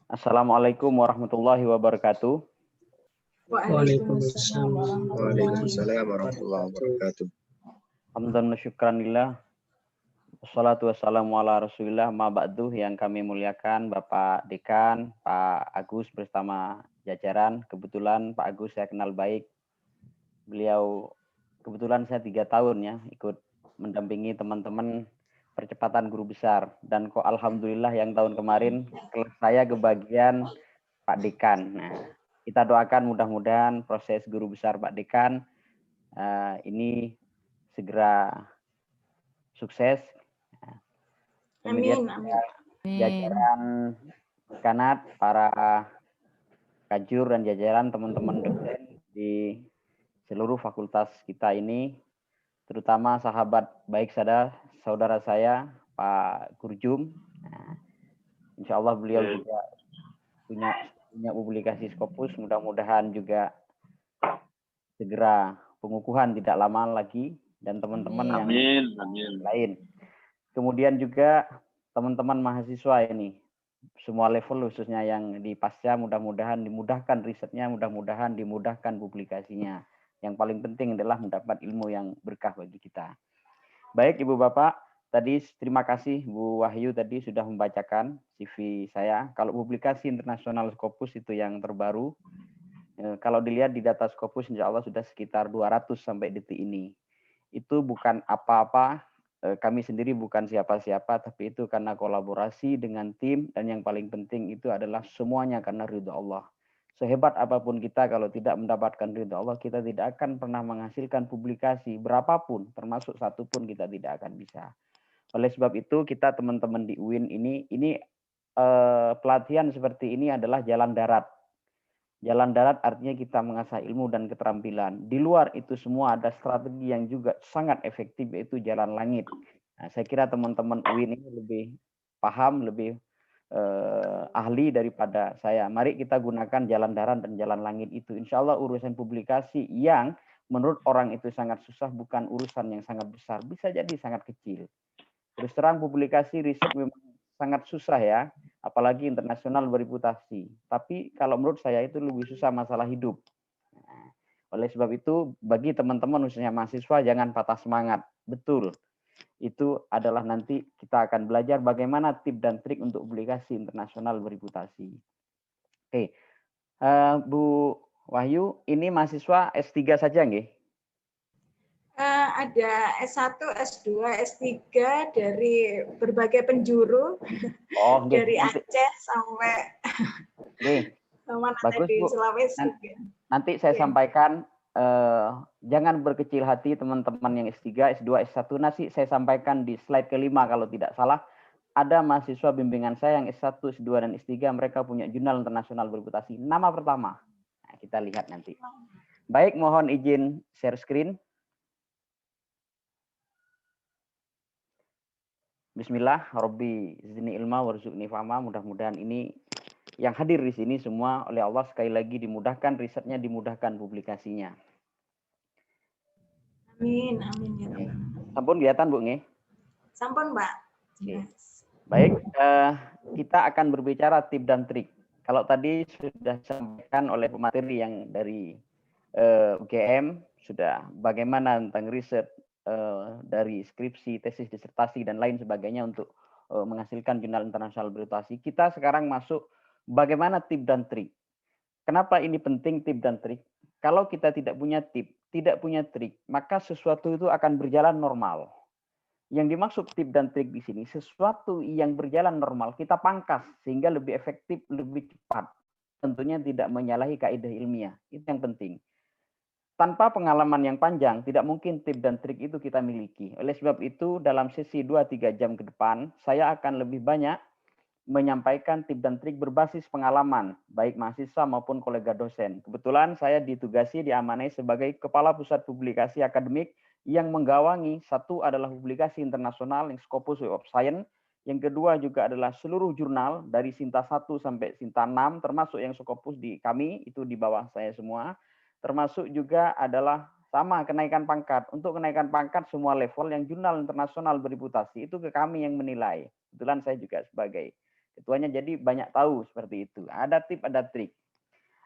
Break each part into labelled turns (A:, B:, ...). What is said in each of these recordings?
A: Assalamualaikum warahmatullahi wabarakatuh.
B: Waalaikumsalam
C: Waalaikumsalam warahmatullahi wabarakatuh.
A: Alhamdulillah syukranillah. Wassalatu wassalamu ala rasulillah ma ba'du. Yang kami muliakan Bapak Dekan, Pak Agus bersama jajaran. Kebetulan Pak Agus saya kenal baik. Beliau kebetulan saya 3 tahun ya ikut mendampingi teman-teman percepatan guru besar. Dan kok alhamdulillah yang tahun kemarin kelas saya kebagian Pak Dekan. Nah, kita doakan mudah-mudahan proses guru besar Pak Dekan ini segera sukses. Kemudian jajaran kanat, para kajur dan jajaran teman-teman dosen di seluruh fakultas kita ini, terutama sahabat baik saudara saya Pak Kurjum. Nah, insya Allah beliau juga punya publikasi Scopus, mudah-mudahan juga segera pengukuhan tidak lama lagi, dan teman-teman yang lain. Kemudian juga teman-teman mahasiswa ini, semua level khususnya yang di pasca, mudah-mudahan dimudahkan risetnya, mudah-mudahan dimudahkan publikasinya. Yang paling penting adalah mendapat ilmu yang berkah bagi kita. Baik Ibu Bapak, tadi terima kasih Bu Wahyu tadi sudah membacakan CV saya. Kalau publikasi internasional Scopus itu yang terbaru. Kalau dilihat di data Scopus insya Allah sudah sekitar 200 sampai detik ini. Itu bukan apa-apa, kami sendiri bukan siapa-siapa, tapi itu karena kolaborasi dengan tim, dan yang paling penting itu adalah semuanya karena ridho Allah. Sehebat apapun kita, kalau tidak mendapatkan ridho Allah, kita tidak akan pernah menghasilkan publikasi berapapun, termasuk satu pun kita tidak akan bisa. Oleh sebab itu kita teman-teman di UIN ini pelatihan seperti ini adalah jalan darat. Jalan darat artinya kita mengasah ilmu dan keterampilan. Di luar itu semua ada strategi yang juga sangat efektif, yaitu jalan langit. Nah, saya kira teman-teman UIN ini lebih paham, lebih ahli daripada saya. Mari kita gunakan jalan darat dan jalan langit itu. Insya Allah urusan publikasi yang menurut orang itu sangat susah, bukan urusan yang sangat besar. Bisa jadi sangat kecil. Terus terang publikasi riset memang sangat susah ya, apalagi internasional bereputasi. Tapi kalau menurut saya itu lebih susah masalah hidup. Nah, oleh sebab itu bagi teman-teman khususnya mahasiswa jangan patah semangat. Betul, itu adalah nanti kita akan belajar bagaimana tip dan trik untuk publikasi internasional bereputasi. Oke, Bu Wahyu, ini mahasiswa S3 saja nggih?
B: Ada S1, S2, S3 dari berbagai penjuru, dari Aceh sampai
A: bagus,
B: di
A: Bu.
B: Sulawesi.
A: Nanti saya sampaikan, jangan berkecil hati teman-teman yang S3, S2, S1. Nanti saya sampaikan di slide kelima kalau tidak salah. Ada mahasiswa bimbingan saya yang S1, S2, dan S3, mereka punya jurnal internasional bereputasi. Nama pertama. Nah, kita lihat nanti. Baik, mohon izin share screen. Bismillah, Robbi zidni ilma warzuqni fahma. Mudah-mudahan ini yang hadir di sini semua oleh Allah sekali lagi dimudahkan risetnya, dimudahkan publikasinya.
B: Amin, amin ya Tuhan.
A: Sampun kelihatan Bu nggih?
B: Sampun Mbak.
A: Yes. Baik, kita akan berbicara tip dan trik. Kalau tadi sudah disampaikan oleh pemateri yang dari UGM, sudah bagaimana tentang riset dari skripsi, tesis, disertasi, dan lain sebagainya untuk menghasilkan jurnal internasional bereputasi. Kita sekarang masuk bagaimana tip dan trik. Kenapa ini penting tip dan trik? Kalau kita tidak punya tip, tidak punya trik, maka sesuatu itu akan berjalan normal. Yang dimaksud tip dan trik di sini, sesuatu yang berjalan normal, kita pangkas sehingga lebih efektif, lebih cepat. Tentunya tidak menyalahi kaidah ilmiah. Itu yang penting. Tanpa pengalaman yang panjang, tidak mungkin tip dan trik itu kita miliki. Oleh sebab itu, dalam sesi 2-3 jam ke depan, saya akan lebih banyak menyampaikan tip dan trik berbasis pengalaman, baik mahasiswa maupun kolega dosen. Kebetulan saya ditugasi, diamanai sebagai Kepala Pusat Publikasi Akademik yang menggawangi, satu adalah publikasi internasional yang Scopus Web of Science, yang kedua juga adalah seluruh jurnal dari Sinta 1 sampai Sinta 6, termasuk yang Scopus di kami, itu di bawah saya semua. Termasuk juga adalah sama kenaikan pangkat. Untuk kenaikan pangkat semua level yang jurnal internasional bereputasi itu ke kami yang menilai. Kebetulan saya juga sebagai Ketuanya jadi banyak tahu seperti itu. Ada tip, ada trik.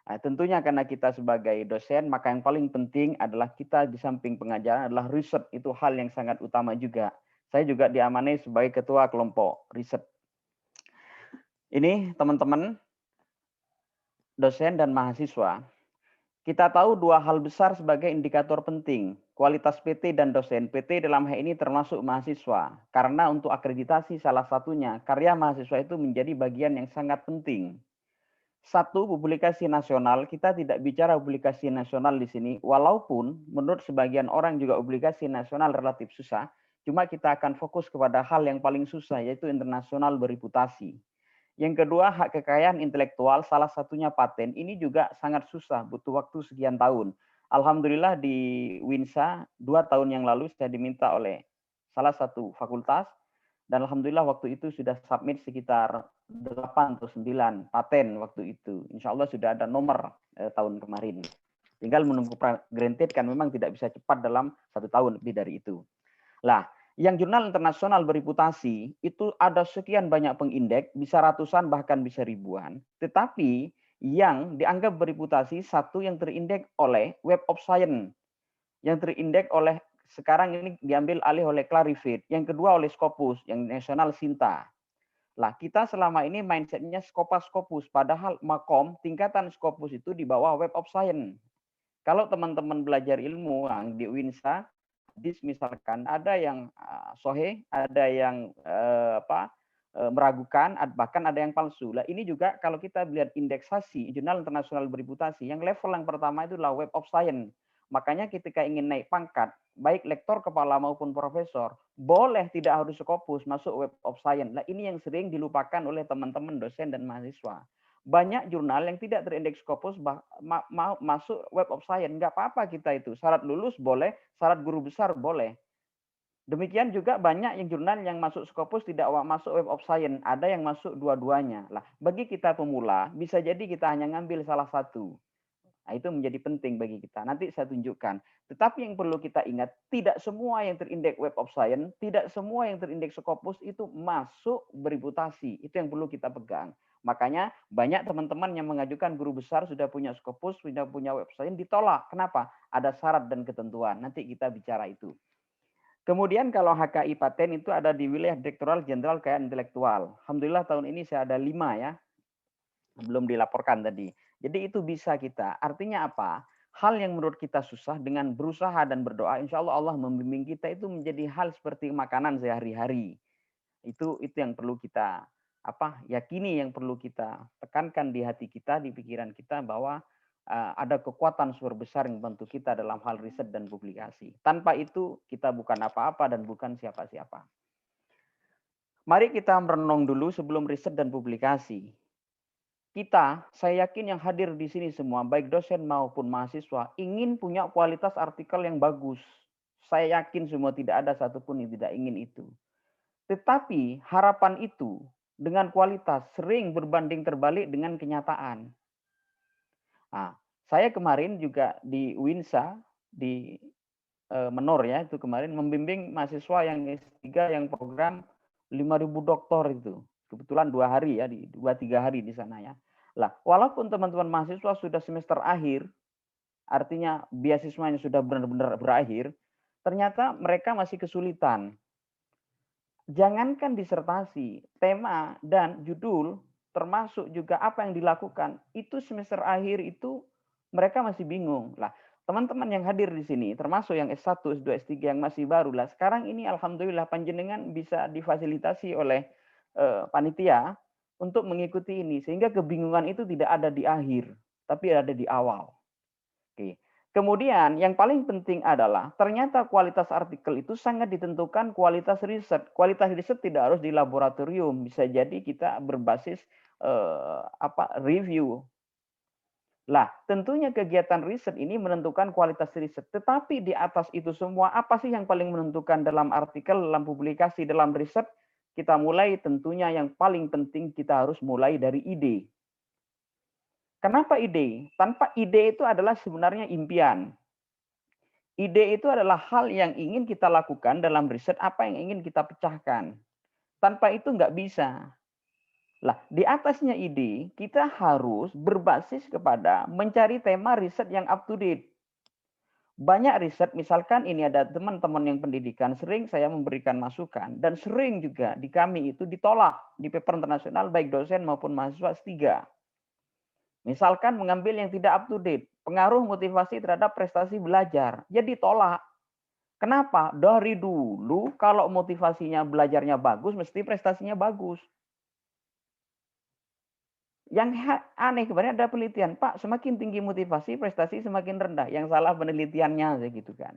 A: Nah, tentunya karena kita sebagai dosen, maka yang paling penting adalah kita di samping pengajaran adalah riset. Itu hal yang sangat utama juga. Saya juga diamanai sebagai ketua kelompok riset. Ini teman-teman, dosen dan mahasiswa. Kita tahu dua hal besar sebagai indikator penting. Kualitas PT dan dosen. PT dalam hal ini termasuk mahasiswa. Karena untuk akreditasi salah satunya, karya mahasiswa itu menjadi bagian yang sangat penting. Satu, publikasi nasional. Kita tidak bicara publikasi nasional di sini, walaupun menurut sebagian orang juga publikasi nasional relatif susah, cuma kita akan fokus kepada hal yang paling susah, yaitu internasional bereputasi. Yang kedua, hak kekayaan intelektual, salah satunya paten. Ini juga sangat susah, butuh waktu sekian tahun. Alhamdulillah di Winsa, 2 tahun yang lalu saya diminta oleh salah satu fakultas, dan alhamdulillah waktu itu sudah submit sekitar 8 atau 9 paten waktu itu. Insya Allah sudah ada nomor tahun kemarin. Tinggal menunggu granted kan memang tidak bisa cepat dalam 1 tahun lebih dari itu. Lah, yang jurnal internasional bereputasi itu ada sekian banyak pengindeks, bisa ratusan bahkan bisa ribuan. Tetapi yang dianggap bereputasi satu yang terindeks oleh Web of Science, yang terindeks oleh sekarang ini diambil alih oleh Clarivate, yang kedua oleh Scopus, yang nasional Sinta. Lah, kita selama ini mindsetnya Scopus, padahal makom tingkatan Scopus itu di bawah Web of Science. Kalau teman-teman belajar ilmu yang di Winsa, misalkan ada yang sohe, ada yang meragukan, bahkan ada yang palsu. Lah, ini juga kalau kita lihat indeksasi jurnal internasional bereputasi, yang level yang pertama itu adalah Web of Science. Makanya ketika ingin naik pangkat, baik lektor kepala maupun profesor, boleh tidak harus Scopus, masuk Web of Science. Nah, ini yang sering dilupakan oleh teman-teman dosen dan mahasiswa. Banyak jurnal yang tidak terindeks Scopus masuk Web of Science. Nggak apa-apa kita itu. Syarat lulus boleh, syarat guru besar boleh. Demikian juga banyak yang jurnal yang masuk Scopus tidak masuk Web of Science. Ada yang masuk dua-duanya. Lah, bagi kita pemula, bisa jadi kita hanya ngambil salah satu. Nah, itu menjadi penting bagi kita. Nanti saya tunjukkan. Tetapi yang perlu kita ingat, tidak semua yang terindeks Web of Science, tidak semua yang terindeks Scopus itu masuk bereputasi. Itu yang perlu kita pegang. Makanya banyak teman-teman yang mengajukan guru besar sudah punya Scopus, sudah punya Web of Science, ditolak. Kenapa? Ada syarat dan ketentuan. Nanti kita bicara itu. Kemudian kalau HKI paten itu ada di wilayah Direktorat Jenderal Kekayaan Intelektual. Alhamdulillah tahun ini saya ada 5 ya. Belum dilaporkan tadi. Jadi itu bisa kita. Artinya apa? Hal yang menurut kita susah dengan berusaha dan berdoa, insya Allah Allah membimbing kita itu menjadi hal seperti makanan sehari-hari. Itu yang perlu kita yakini, yang perlu kita tekankan di hati kita, di pikiran kita bahwa ada kekuatan super besar yang membantu kita dalam hal riset dan publikasi. Tanpa itu kita bukan apa-apa dan bukan siapa-siapa. Mari kita merenung dulu sebelum riset dan publikasi. Kita, saya yakin yang hadir di sini semua, baik dosen maupun mahasiswa, ingin punya kualitas artikel yang bagus. Saya yakin semua tidak ada satupun yang tidak ingin itu. Tetapi harapan itu dengan kualitas sering berbanding terbalik dengan kenyataan. Nah, saya kemarin juga di Winsa, di Menor ya, itu kemarin membimbing mahasiswa yang S3 yang program 5.000 doktor itu. Kebetulan 2 hari ya, 2-3 hari di sana ya. Lah, walaupun teman-teman mahasiswa sudah semester akhir, artinya beasiswanya sudah benar-benar berakhir, ternyata mereka masih kesulitan. Jangankan disertasi, tema dan judul, termasuk juga apa yang dilakukan, itu semester akhir itu mereka masih bingung. Lah, teman-teman yang hadir di sini, termasuk yang S1, S2, S3 yang masih baru lah, sekarang ini alhamdulillah panjenengan bisa difasilitasi oleh panitia untuk mengikuti ini, sehingga kebingungan itu tidak ada di akhir, tapi ada di awal. Oke. Kemudian yang paling penting adalah ternyata kualitas artikel itu sangat ditentukan kualitas riset. Kualitas riset tidak harus di laboratorium, bisa jadi kita berbasis review. Lah, tentunya kegiatan riset ini menentukan kualitas riset. Tetapi di atas itu semua, apa sih yang paling menentukan dalam artikel, dalam publikasi, dalam riset? Kita mulai tentunya yang paling penting kita harus mulai dari ide. Kenapa ide? Tanpa ide itu adalah sebenarnya impian. Ide itu adalah hal yang ingin kita lakukan dalam riset, apa yang ingin kita pecahkan. Tanpa itu nggak bisa. Lah, di atasnya ide, kita harus berbasis kepada mencari tema riset yang up to date. Banyak riset, misalkan ini ada teman-teman yang pendidikan, sering saya memberikan masukan, dan sering juga di kami itu ditolak di paper internasional, baik dosen maupun mahasiswa S3. Misalkan mengambil yang tidak up to date, pengaruh motivasi terhadap prestasi belajar, ya ditolak. Kenapa? Dari dulu kalau motivasinya belajarnya bagus, mesti prestasinya bagus. Yang aneh kemarin ada penelitian, Pak, semakin tinggi motivasi, prestasi semakin rendah. Yang salah penelitiannya, gitu kan.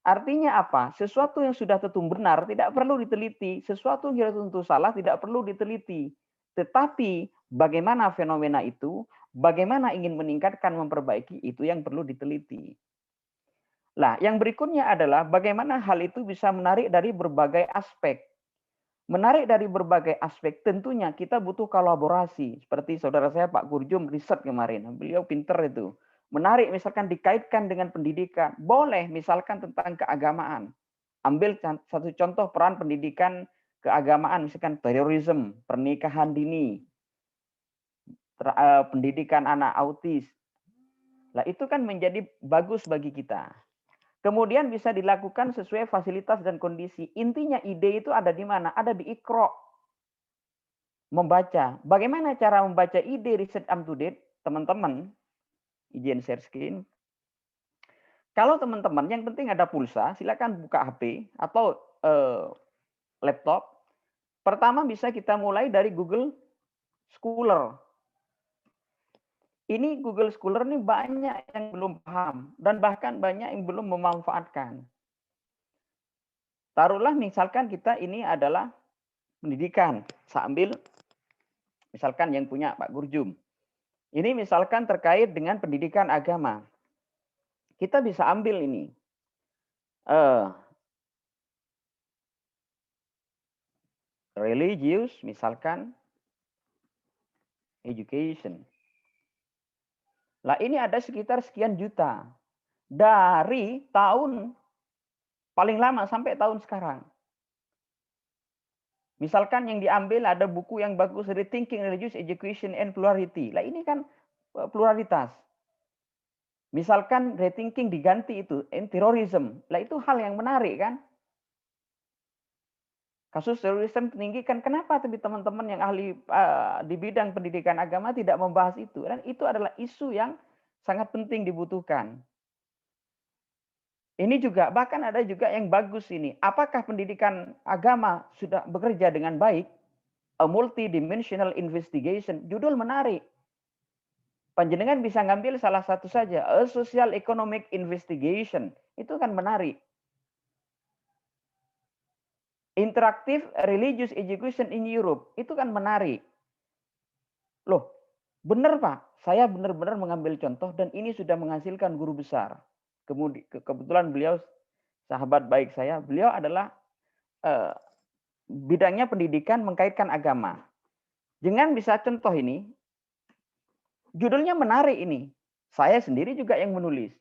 A: Artinya apa? Sesuatu yang sudah tentu benar tidak perlu diteliti. Sesuatu yang tentu salah tidak perlu diteliti. Tetapi bagaimana fenomena itu, bagaimana ingin meningkatkan, memperbaiki, itu yang perlu diteliti. Nah, yang berikutnya adalah bagaimana hal itu bisa menarik dari berbagai aspek. Menarik dari berbagai aspek, tentunya kita butuh kolaborasi. Seperti saudara saya Pak Gurjum riset kemarin, beliau pinter itu. Menarik misalkan dikaitkan dengan pendidikan. Boleh misalkan tentang keagamaan. Ambil satu contoh peran pendidikan keagamaan, misalkan terorisme, pernikahan dini, pendidikan anak autis. Nah, itu kan menjadi bagus bagi kita. Kemudian bisa dilakukan sesuai fasilitas dan kondisi. Intinya ide itu ada di mana? Ada di Iqra. Membaca. Bagaimana cara membaca ide riset up to date? Teman-teman, izin share screen. Kalau teman-teman, yang penting ada pulsa, silakan buka HP atau laptop. Pertama bisa kita mulai dari Google Scholar. Ini Google Scholar ini banyak yang belum paham dan bahkan banyak yang belum memanfaatkan. Taruhlah misalkan kita ini adalah pendidikan, sambil misalkan yang punya Pak Gurjum. Ini misalkan terkait dengan pendidikan agama. Kita bisa ambil ini. Religious, misalkan education. Lah ini ada sekitar sekian juta. Dari tahun paling lama sampai tahun sekarang. Misalkan yang diambil ada buku yang bagus, Rethinking Religious Education and Plurality. Lah ini kan pluralitas. Misalkan rethinking diganti itu terorisme. Lah itu hal yang menarik kan? Kasus terorisme tinggi kan, kenapa tapi teman-teman yang ahli di bidang pendidikan agama tidak membahas itu? Dan itu adalah isu yang sangat penting dibutuhkan. Ini juga, bahkan ada juga yang bagus ini. Apakah pendidikan agama sudah bekerja dengan baik? A multidimensional investigation. Judul menarik. Panjenengan bisa ngambil salah satu saja. A social economic investigation. Itu kan menarik. Interactive religious education in Europe. Itu kan menarik. Loh, benar Pak. Saya benar-benar mengambil contoh dan ini sudah menghasilkan guru besar. Kebetulan beliau sahabat baik saya, beliau adalah bidangnya pendidikan mengkaitkan agama. Jangan bisa contoh ini, judulnya menarik ini. Saya sendiri juga yang menulis.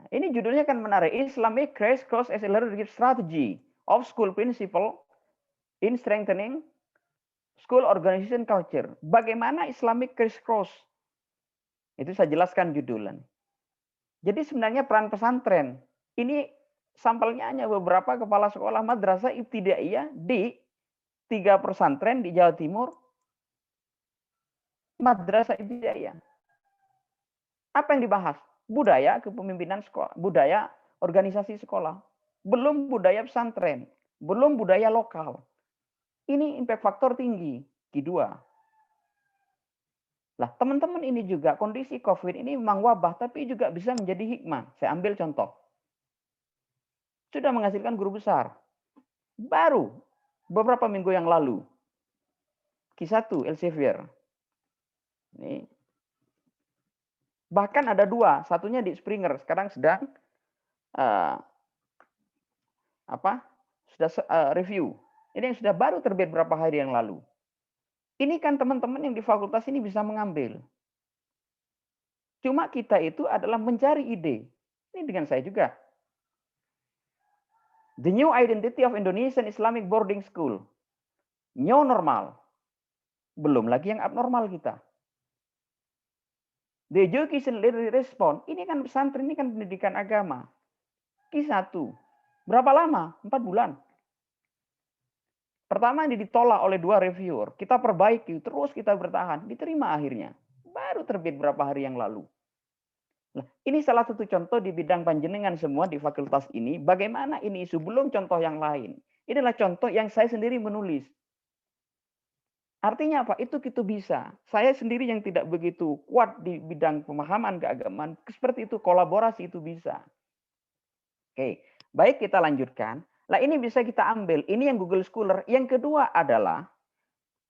A: Ini judulnya kan menarik. Islamic Crash Course Accelerated Strategy of School Principle in Strengthening School Organization Culture. Bagaimana Islamic Crash Course? Itu saya jelaskan judulnya. Jadi sebenarnya peran pesantren, ini sampelnya hanya beberapa kepala sekolah madrasah ibtidaiyah di 3 pesantren di Jawa Timur, madrasah ibtidaiyah. Apa yang dibahas? Budaya kepemimpinan sekolah, budaya organisasi sekolah, belum budaya pesantren, belum budaya lokal. Ini impact faktor tinggi, Q2. Lah, teman-teman ini juga kondisi COVID ini memang wabah, tapi juga bisa menjadi hikmah. Saya ambil contoh. Sudah menghasilkan guru besar. Baru beberapa minggu yang lalu. Q1 Elsevier. Ini. Bahkan ada 2, satunya di Springer, sekarang sedang review. Ini yang sudah baru terbit beberapa hari yang lalu. Ini kan teman-teman yang di fakultas ini bisa mengambil. Cuma kita itu adalah mencari ide. Ini dengan saya juga. The new identity of Indonesian Islamic boarding school. New normal. Belum lagi yang abnormal kita. The education response. Ini kan pesantren, ini kan pendidikan agama. Q1. Berapa lama? 4 bulan. Pertama ini ditolak oleh 2 reviewer. Kita perbaiki, terus kita bertahan. Diterima akhirnya. Baru terbit berapa hari yang lalu. Nah, ini salah satu contoh di bidang panjenengan semua di fakultas ini. Bagaimana ini isu, belum contoh yang lain. Inilah contoh yang saya sendiri menulis. Artinya apa? Itu bisa. Saya sendiri yang tidak begitu kuat di bidang pemahaman keagamaan, seperti itu, kolaborasi itu bisa. Oke, baik kita lanjutkan. Nah ini bisa kita ambil. Ini yang Google Scholar. Yang kedua adalah,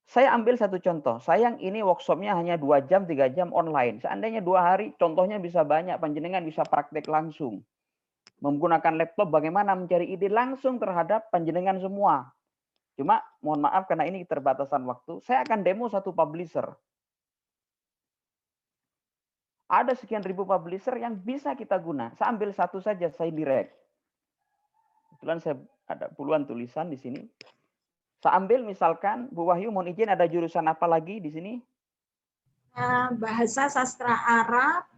A: saya ambil satu contoh. Sayang ini workshopnya hanya 2 jam, 3 jam online. Seandainya 2 hari, contohnya bisa banyak. Panjenengan bisa praktek langsung. Menggunakan laptop, bagaimana mencari ide langsung terhadap panjenengan semua. Cuma, mohon maaf karena ini keterbatasan waktu. Saya akan demo satu publisher. Ada sekian ribu publisher yang bisa kita guna. Saya ambil satu saja, saya direct. Kebetulan saya ada puluhan tulisan di sini. Saya ambil misalkan, Bu Wahyu mohon izin ada jurusan apa lagi di sini?
B: Bahasa sastra Arab,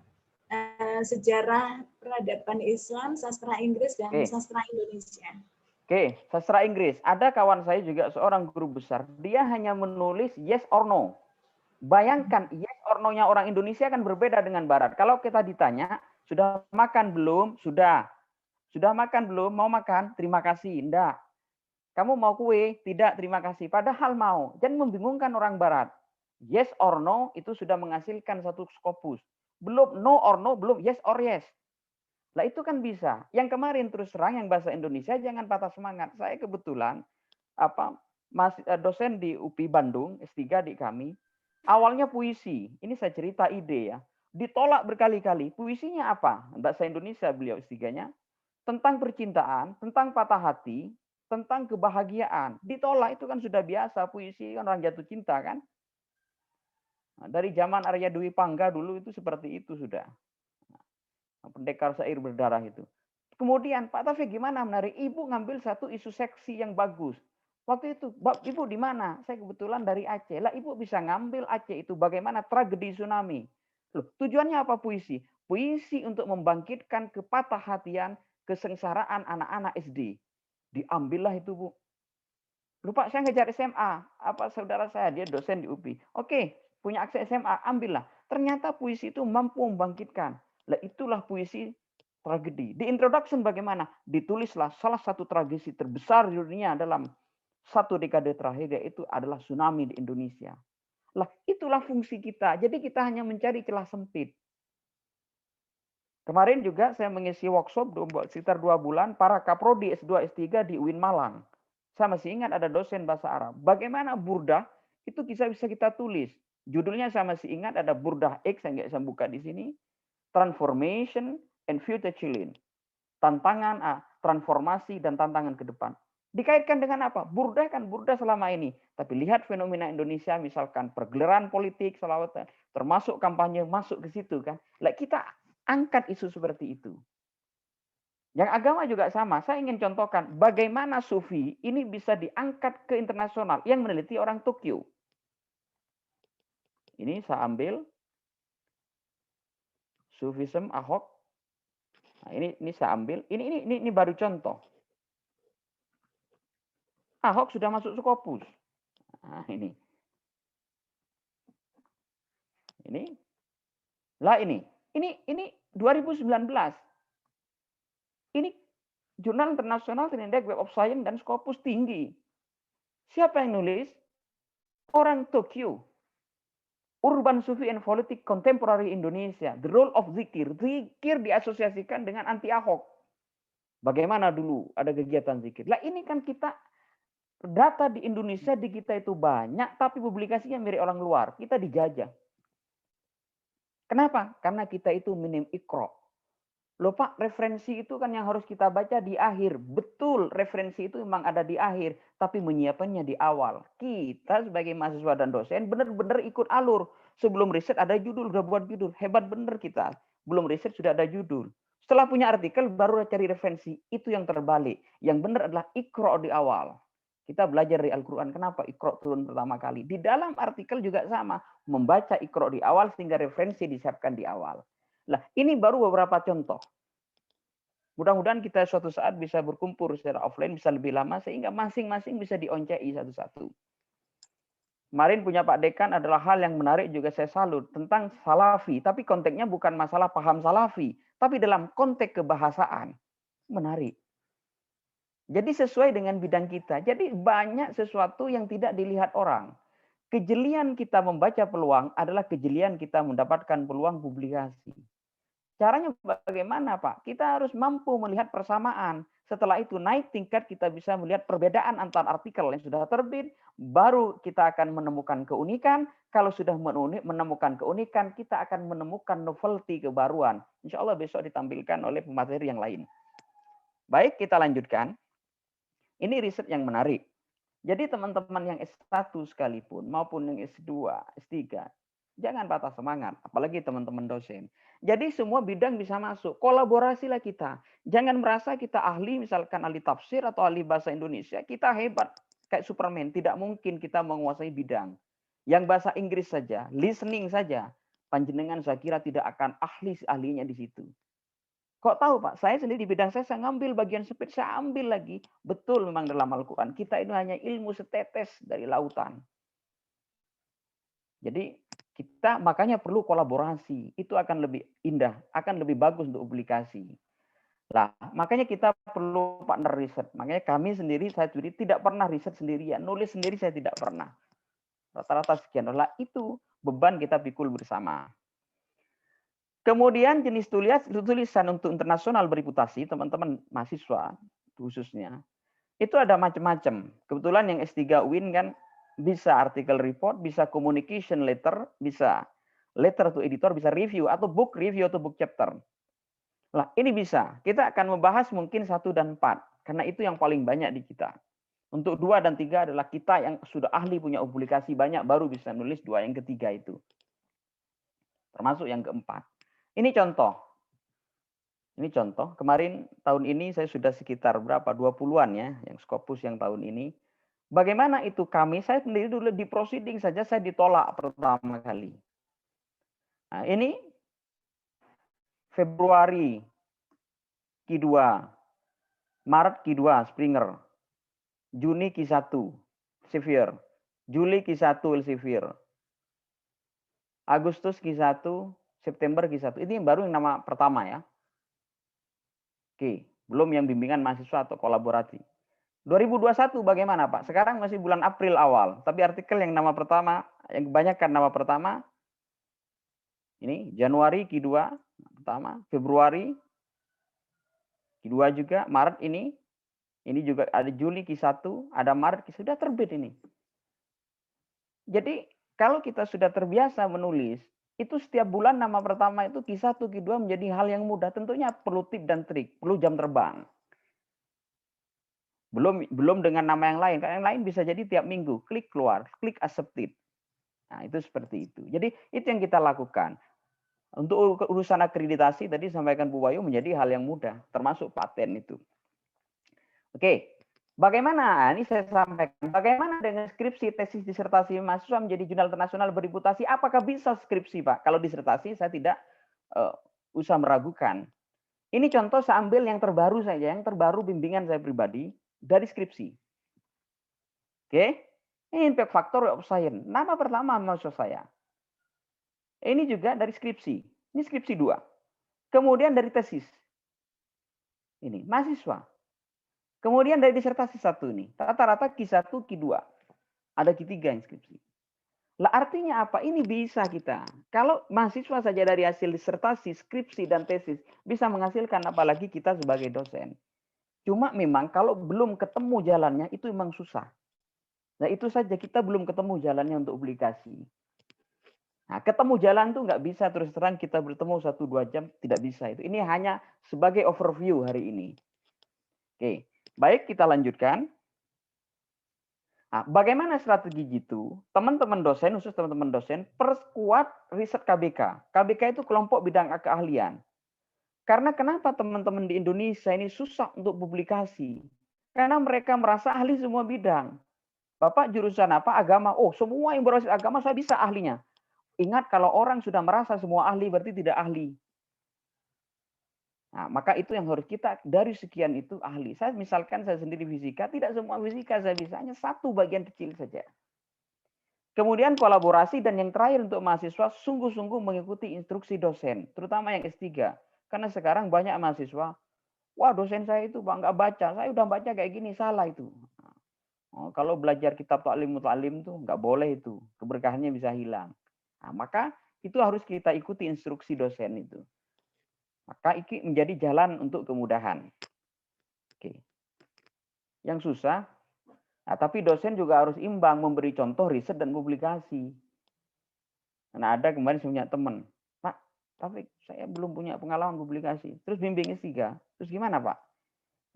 B: sejarah peradaban Islam, sastra Inggris, dan sastra Indonesia.
A: Oke, sastra Inggris. Ada kawan saya juga seorang guru besar. Dia hanya menulis yes or no. Bayangkan yes or no-nya orang Indonesia kan berbeda dengan Barat. Kalau kita ditanya, sudah makan belum? Sudah. Sudah makan belum? Mau makan? Terima kasih. Enggak. Kamu mau kue? Tidak, terima kasih. Padahal mau. Jangan membingungkan orang Barat. Yes or no itu sudah menghasilkan satu skopus. Belum no or no, belum yes or yes. Lah itu kan bisa. Yang kemarin terus terang yang bahasa Indonesia jangan patah semangat. Saya kebetulan dosen di UPI Bandung, S3 di kami. Awalnya puisi. Ini saya cerita ide ya. Ditolak berkali-kali. Puisinya apa? Bahasa Indonesia beliau S3-nya. Tentang percintaan, tentang patah hati, tentang kebahagiaan. Ditolak itu kan sudah biasa. Puisi kan orang jatuh cinta kan. Nah, dari zaman Arya Dwi Pangga dulu itu seperti itu sudah. Pendekar syair berdarah itu. Kemudian Pak Taufik gimana menarik? Ibu ngambil satu isu seksi yang bagus. Waktu itu, Ibu di mana? Saya kebetulan dari Aceh. Lah Ibu bisa ngambil Aceh itu bagaimana tragedi tsunami. Loh, tujuannya apa puisi? Puisi untuk membangkitkan kepatah hatian, kesengsaraan anak-anak SD. Diambillah itu, Bu. Lupa saya ngejar SMA. Apa saudara saya, dia dosen di UPI. Oke, punya akses SMA, ambillah. Ternyata puisi itu mampu membangkitkan. Lah itulah puisi tragedi. Di introduction bagaimana? Ditulislah salah satu tragedi terbesar di dunia dalam satu dekade terakhir, yaitu adalah tsunami di Indonesia. Lah itulah fungsi kita. Jadi kita hanya mencari celah sempit. Kemarin juga saya mengisi workshop sekitar 2 bulan para kaprodi S2, S3 di UIN Malang. Saya masih ingat ada dosen bahasa Arab. Bagaimana burdah itu bisa kita tulis. Judulnya saya masih ingat ada burdah X yang nggak saya buka di sini. Transformation and Future Children. Tantangan transformasi dan tantangan ke depan. Dikaitkan dengan apa? Burdah kan burdah selama ini. Tapi lihat fenomena Indonesia misalkan pergelaran politik, selawatan, termasuk kampanye masuk ke situ kan. Lah kita angkat isu seperti itu. Yang agama juga sama. Saya ingin contohkan bagaimana sufi ini bisa diangkat ke internasional yang meneliti orang Tokyo. Ini saya ambil Sufism Ahok. Nah, ini saya ambil. Ini baru contoh. Ahok sudah masuk Skopus. Nah, ini. Lah ini 2019. Ini jurnal internasional Trinidad Web of Science dan Skopus tinggi. Siapa yang nulis? Orang Tokyo. Urban Sufi and Politik Contemporary Indonesia. The Role of Zikir. Zikir diasosiasikan dengan anti Ahok. Bagaimana dulu ada kegiatan zikir. Lah ini kan kita, data di Indonesia di kita itu banyak, tapi publikasinya mirip orang luar. Kita dijajah. Kenapa? Karena kita itu minim ikro. Loh Pak, referensi itu kan yang harus kita baca di akhir. Betul, referensi itu memang ada di akhir, tapi menyiapkannya di awal. Kita sebagai mahasiswa dan dosen benar-benar ikut alur. Sebelum riset ada judul, udah buat judul. Hebat bener kita. Belum riset sudah ada judul. Setelah punya artikel, baru cari referensi. Itu yang terbalik. Yang benar adalah Iqra di awal. Kita belajar dari Al-Quran. Kenapa Iqra turun pertama kali? Di dalam artikel juga sama. Membaca Iqra di awal sehingga referensi disiapkan di awal. Nah, ini baru beberapa contoh. Mudah-mudahan kita suatu saat bisa berkumpul secara offline, bisa lebih lama, sehingga masing-masing bisa dioncei satu-satu. Kemarin punya Pak Dekan adalah hal yang menarik juga saya salut tentang salafi. Tapi konteksnya bukan masalah paham salafi. Tapi dalam konteks kebahasaan. Menarik. Jadi sesuai dengan bidang kita. Jadi banyak sesuatu yang tidak dilihat orang. Kejelian kita membaca peluang adalah kejelian kita mendapatkan peluang publikasi. Caranya bagaimana, Pak? Kita harus mampu melihat persamaan. Setelah itu naik tingkat kita bisa melihat perbedaan antar artikel yang sudah terbit. Baru kita akan menemukan keunikan. Kalau sudah menemukan keunikan, kita akan menemukan novelty kebaruan. Insya Allah besok ditampilkan oleh pemateri yang lain. Baik, kita lanjutkan. Ini riset yang menarik. Jadi teman-teman yang S1 sekalipun maupun yang S2, S3, jangan patah semangat, apalagi teman-teman dosen. Jadi semua bidang bisa masuk, kolaborasilah kita. Jangan merasa kita ahli, misalkan ahli tafsir atau ahli bahasa Indonesia, kita hebat kayak Superman, tidak mungkin kita menguasai bidang. Yang bahasa Inggris saja, listening saja, panjenengan saya kira tidak akan ahlinya di situ. Kok tahu Pak, saya sendiri di bidang saya ngambil bagian sempit, saya ambil lagi. Betul memang dalam Al-Quran, kita itu hanya ilmu setetes dari lautan. Jadi kita makanya perlu kolaborasi, itu akan lebih indah, akan lebih bagus untuk publikasi. Nah, makanya kita perlu partner riset. Makanya kami sendiri, saya sendiri tidak pernah riset sendirian, nulis sendiri saya tidak pernah. Rata-rata sekian, adalah itu beban kita pikul bersama. Kemudian jenis tulisan untuk internasional bereputasi, teman-teman mahasiswa khususnya, itu ada macam-macam. Kebetulan yang S3 UIN kan bisa artikel report, bisa communication letter, bisa letter to editor, bisa review, atau book review atau book chapter. Nah, ini bisa. Kita akan membahas mungkin 1 dan 4, karena itu yang paling banyak di kita. Untuk 2 dan 3 adalah kita yang sudah ahli punya publikasi banyak, baru bisa nulis 2 yang ketiga itu. Termasuk yang keempat. Ini contoh. Ini contoh. Kemarin tahun ini saya sudah sekitar berapa? 20-an ya, yang Scopus yang tahun ini. Bagaimana itu kami? Saya sendiri dulu di proceeding saja saya ditolak pertama kali. Nah, ini Februari Q2, Maret Q2 Springer, Juni Q1 Elsevier, Juli Q1 Elsevier, Agustus Q1, September Q1. Ini baru yang nama pertama ya. Oke, belum yang bimbingan mahasiswa atau kolaborasi. 2021 bagaimana Pak? Sekarang masih bulan April awal, tapi artikel yang nama pertama, yang kebanyakan nama pertama, ini Januari Q2 pertama, Februari Q2 juga, Maret ini juga ada Juli Q1, ada Maret Q1, sudah terbit ini. Jadi kalau kita sudah terbiasa menulis, itu setiap bulan nama pertama itu Q1, Q2 menjadi hal yang mudah. Tentunya perlu tip dan trik, perlu jam terbang. Belum dengan nama yang lain. Karena yang lain bisa jadi tiap minggu, klik keluar, klik accepted. Nah, itu seperti itu. Jadi itu yang kita lakukan. Untuk urusan akreditasi tadi sampaikan Bu Wayu menjadi hal yang mudah, termasuk paten itu. Oke. Bagaimana? Ini saya sampaikan. Bagaimana dengan skripsi, tesis, disertasi mahasiswa menjadi jurnal internasional bereputasi? Apakah bisa skripsi, Pak? Kalau disertasi saya tidak usah meragukan. Ini contoh saya ambil yang terbaru saja, yang terbaru bimbingan saya pribadi dari skripsi. Oke? Ini impact factor of science. Nama pertama mahasiswa saya. Ini juga dari skripsi. Ini skripsi 2. Kemudian dari tesis. Ini mahasiswa. Kemudian dari disertasi 1 nih, rata-rata Q1, Q2. Ada Q3 inskripsi. Lah artinya apa? Ini bisa kita. Kalau mahasiswa saja dari hasil disertasi, skripsi, dan tesis, bisa menghasilkan apalagi kita sebagai dosen. Cuma memang kalau belum ketemu jalannya, itu memang susah. Nah itu saja, kita belum ketemu jalannya untuk publikasi. Nah ketemu jalan tuh nggak bisa terus terang kita bertemu 1-2 jam, tidak bisa itu. Ini hanya sebagai overview hari ini. Oke. Baik, kita lanjutkan. Nah, bagaimana strategi gitu? Teman-teman dosen, khusus teman-teman dosen, perkuat riset KBK. KBK itu kelompok bidang keahlian. Karena kenapa teman-teman di Indonesia ini susah untuk publikasi? Karena mereka merasa ahli semua bidang. Bapak jurusan apa? Agama. Oh, semua yang berbasis agama saya bisa ahlinya. Ingat, kalau orang sudah merasa semua ahli berarti tidak ahli. Nah, maka itu yang harus kita, dari sekian itu ahli. Saya misalkan saya sendiri fisika, tidak semua fisika saya bisa, hanya satu bagian kecil saja. Kemudian kolaborasi, dan yang terakhir untuk mahasiswa sungguh-sungguh mengikuti instruksi dosen, terutama yang S3. Karena sekarang banyak mahasiswa, wah dosen saya itu Pak nggak baca, saya udah baca kayak gini, salah itu. Oh, kalau belajar kitab taklim muta'alim tuh nggak boleh itu, keberkahannya bisa hilang. Nah, maka itu harus kita ikuti instruksi dosen itu. Maka ini menjadi jalan untuk kemudahan. Oke. Yang susah, nah, tapi dosen juga harus imbang memberi contoh riset dan publikasi. Nah, ada kemarin saya punya teman, Pak, tapi saya belum punya pengalaman publikasi. Terus bimbing S3. Terus gimana, Pak?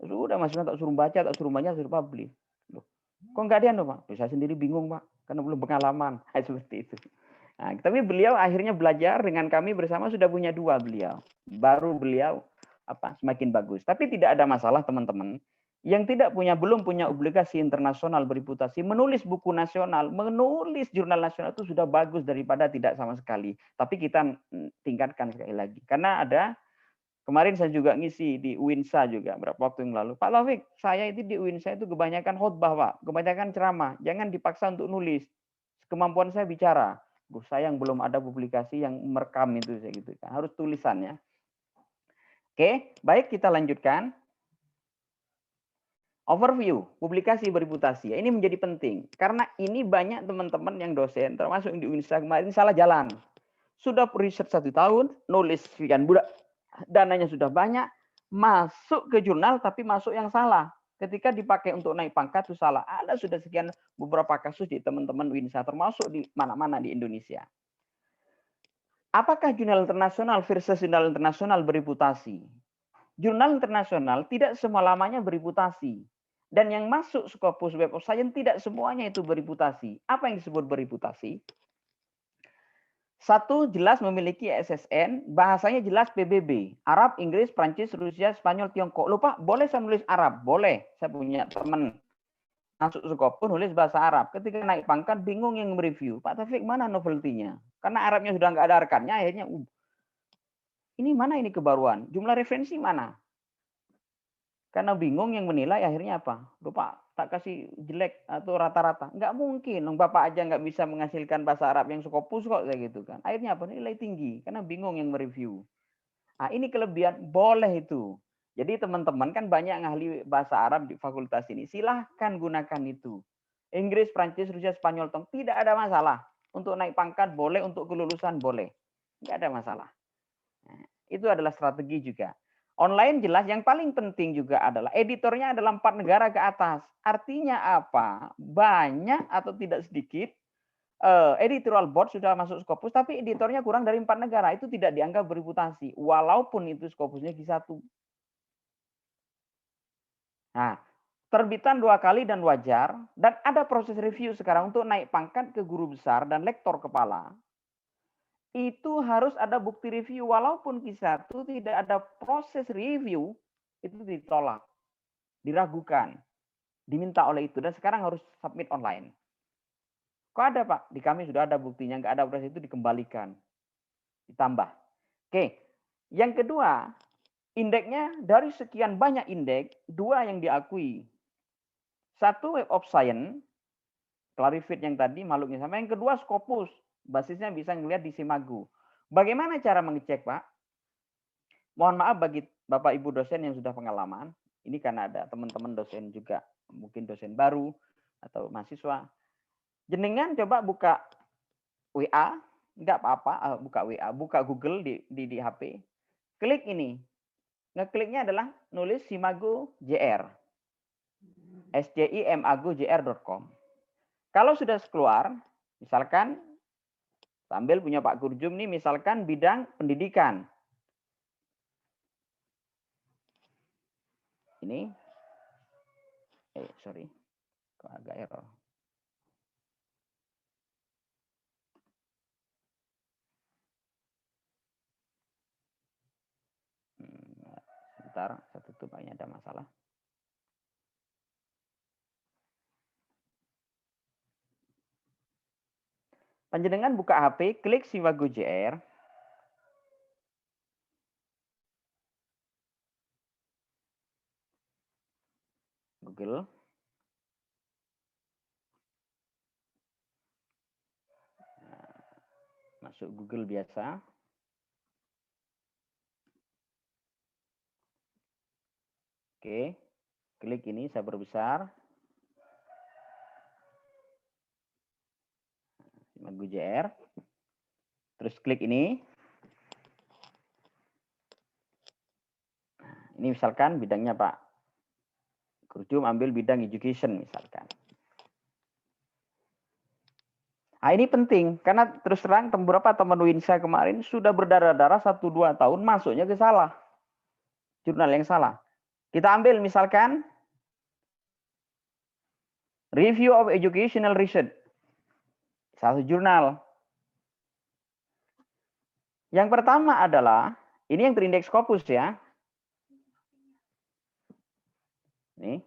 A: Terus udah mahasiswa tak suruh baca, tak suruh baca, suruh publish. Loh, kok nggak ada Pak? Saya sendiri bingung, Pak, karena belum pengalaman. Seperti itu. Nah, tapi beliau akhirnya belajar dengan kami bersama, sudah punya 2 beliau. Baru beliau semakin bagus. Tapi tidak ada masalah teman-teman. Yang belum punya publikasi internasional bereputasi, menulis buku nasional, menulis jurnal nasional itu sudah bagus daripada tidak sama sekali. Tapi kita tingkatkan sekali lagi. Karena ada, kemarin saya juga ngisi di UINSA juga beberapa waktu yang lalu. Pak Taufik, saya itu di UINSA itu kebanyakan khotbah, Pak. Kebanyakan ceramah. Jangan dipaksa untuk nulis. Kemampuan saya bicara. Sayang belum ada publikasi yang merekam itu, saya gitu kan. Harus tulisannya. Oke, baik, kita lanjutkan. Overview, publikasi bereputasi. Ini menjadi penting. Karena ini banyak teman-teman yang dosen, termasuk yang di UNISA kemarin, salah jalan. Sudah riset 1 tahun, nulis sekian budak, dananya sudah banyak, masuk ke jurnal tapi masuk yang salah. Ketika dipakai untuk naik pangkat itu salah. Ada sudah sekian beberapa kasus di teman-teman UNISA, termasuk di mana-mana di Indonesia. Apakah jurnal internasional versus jurnal internasional bereputasi? Jurnal internasional tidak semua-lamanya bereputasi. Dan yang masuk Scopus Web of Science tidak semuanya itu bereputasi. Apa yang disebut bereputasi? 1, jelas memiliki SSN, bahasanya jelas PBB. Arab, Inggris, Prancis, Rusia, Spanyol, Tiongkok. Lupa, boleh saya nulis Arab? Boleh. Saya punya teman masuk Scopus nulis bahasa Arab. Ketika naik pangkat bingung yang mereview. Pak Taufik, mana novelty-nya? Karena Arabnya sudah nggak ada rekannya, akhirnya ini mana ini kebaruan? Jumlah referensi mana? Karena bingung yang menilai, akhirnya apa? Lupa, tak kasih jelek atau rata-rata. Nggak mungkin, Bapak aja nggak bisa menghasilkan bahasa Arab yang Scopus kok, kayak gitu kan. Akhirnya apa? Nilai tinggi, karena bingung yang mereview. Nah, ini kelebihan, boleh itu. Jadi teman-teman kan banyak yang ahli bahasa Arab di fakultas ini. Silahkan gunakan itu. Inggris, Prancis, Rusia, Spanyol, tidak ada masalah. Untuk naik pangkat boleh, untuk kelulusan boleh. Nggak ada masalah. Nah, itu adalah strategi juga. Online jelas, yang paling penting juga adalah editornya adalah 4 negara ke atas. Artinya apa? Banyak atau tidak sedikit editorial board sudah masuk Scopus, tapi editornya kurang dari 4 negara. Itu tidak dianggap bereputasi, walaupun itu Scopusnya Q1. Nah, terbitan 2 kali dan wajar, dan ada proses review sekarang untuk naik pangkat ke guru besar dan lektor kepala. Itu harus ada bukti review, walaupun Q1 tidak ada proses review, itu ditolak, diragukan, diminta oleh itu, dan sekarang harus submit online. Kok ada Pak? Di kami sudah ada buktinya, nggak ada proses itu dikembalikan, ditambah. Oke, yang kedua, indeksnya dari sekian banyak indeks, 2 yang diakui. 1 Web of Science, Clarivate yang tadi makhluknya sama, yang kedua Scopus, basisnya bisa ngelihat di Simagu. Bagaimana cara mengecek, Pak? Mohon maaf bagi Bapak Ibu dosen yang sudah pengalaman. Ini karena ada teman-teman dosen juga, mungkin dosen baru atau mahasiswa. Jenengan coba buka WA, enggak apa-apa, buka WA, buka Google di HP. Klik ini. Ngekliknya adalah nulis Simagu JR. SJIMAGUJR.com. Kalau sudah keluar, misalkan sambil punya Pak Gurjum nih, misalkan bidang pendidikan. Ini, sorry, kok agak error. Sebentar, saya tutup, ini ada masalah. Panjenengan buka HP, klik Siwago JR. Google. Masuk Google biasa. Oke, klik ini, saya perbesar. Siwago JR. Terus klik ini. Ini misalkan bidangnya Pak Kurjum ambil bidang education misalkan. Nah, ini penting karena terus terang beberapa teman Winsa kemarin sudah berdarah-darah 1-2 tahun masuknya ke salah. Jurnal yang salah. Kita ambil misalkan Review of Educational Research. Satu jurnal. Yang pertama adalah ini yang terindeks Scopus ya. Nih.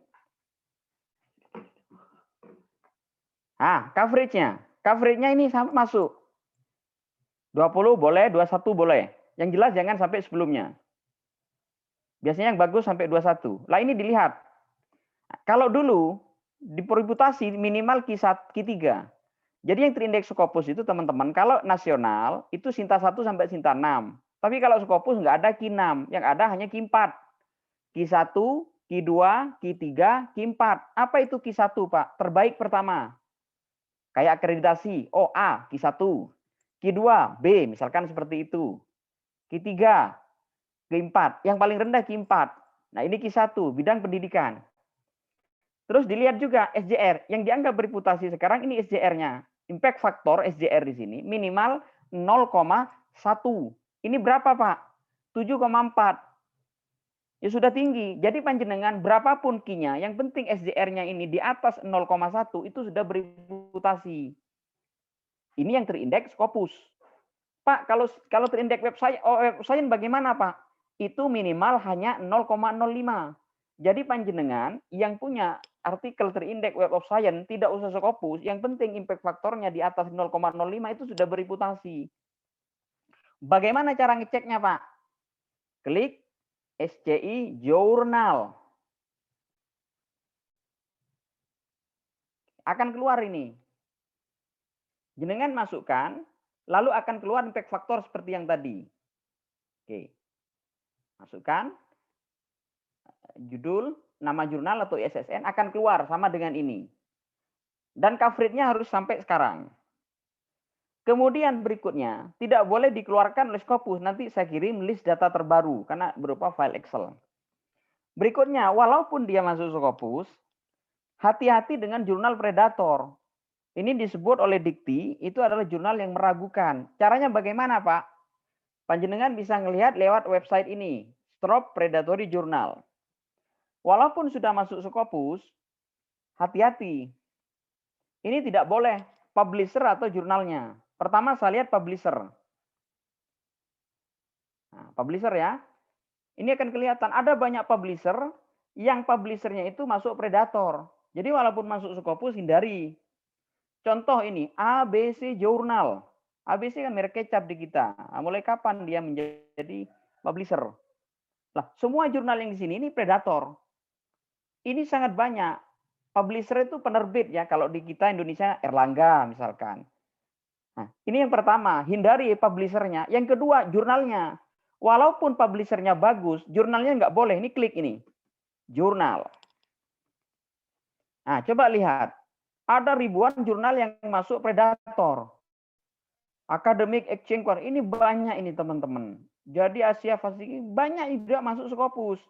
A: Coverage-nya. Coverage-nya ini sampai masuk. 20 boleh, 21 boleh. Yang jelas jangan sampai sebelumnya. Biasanya yang bagus sampai 21. Lah ini dilihat. Kalau dulu di peributasi minimal Q3. Jadi yang terindeks Scopus itu teman-teman, kalau nasional itu Sinta 1 sampai Sinta 6. Tapi kalau Scopus nggak ada Q6, yang ada hanya Q4. Q1, Q2, Q3, Q4. Apa itu Q1, Pak? Terbaik pertama. Kayak akreditasi, A, Q1. Q2, B, misalkan seperti itu. Q3, Q4. Yang paling rendah Q4. Nah ini Q1, bidang pendidikan. Terus dilihat juga SJR. Yang dianggap bereputasi sekarang ini SJR-nya. Impact faktor SJR di sini minimal 0,1. Ini berapa, Pak? 7,4. Ya sudah tinggi. Jadi panjenengan berapapun Q-nya, yang penting SJR-nya ini di atas 0,1 itu sudah bereputasi. Ini yang terindeks Scopus. Pak, kalau terindeks website bagaimana, Pak? Itu minimal hanya 0,05. Jadi panjenengan yang punya artikel terindeks Web of Science tidak usah Scopus, yang penting impact faktornya di atas 0,05 itu sudah bereputasi. Bagaimana cara ngeceknya, Pak? Klik SCI Journal. Akan keluar ini. Jenengan masukkan, lalu akan keluar impact faktor seperti yang tadi. Oke. Masukkan judul, nama jurnal atau ISSN akan keluar sama dengan ini. Dan coverage-nya harus sampai sekarang. Kemudian berikutnya, tidak boleh dikeluarkan oleh Scopus. Nanti saya kirim list data terbaru, karena berupa file Excel. Berikutnya, walaupun dia masuk Scopus, hati-hati dengan jurnal predator. Ini disebut oleh Dikti, itu adalah jurnal yang meragukan. Caranya bagaimana, Pak? Panjenengan bisa melihat lewat website ini, Strop Predatory Journal. Walaupun sudah masuk Scopus, hati-hati. Ini tidak boleh publisher atau jurnalnya. Pertama saya lihat publisher. Nah, publisher ya. Ini akan kelihatan ada banyak publisher yang publishernya itu masuk predator. Jadi walaupun masuk Scopus hindari. Contoh ini ABC Journal. ABC kan merek kecap di kita. Nah, mulai kapan dia menjadi publisher? Lah, semua jurnal yang di sini ini predator. Ini sangat banyak. Publisher itu penerbit ya. Kalau di kita Indonesia Erlangga misalkan. Nah, ini yang pertama, hindari publishernya. Yang kedua, jurnalnya. Walaupun publishernya bagus, jurnalnya nggak boleh. Ini klik ini. Jurnal. Nah, coba lihat. Ada ribuan jurnal yang masuk predator. Academic Exchange, ini banyak ini teman-teman. Jadi Asia Pasifik banyak juga masuk Scopus.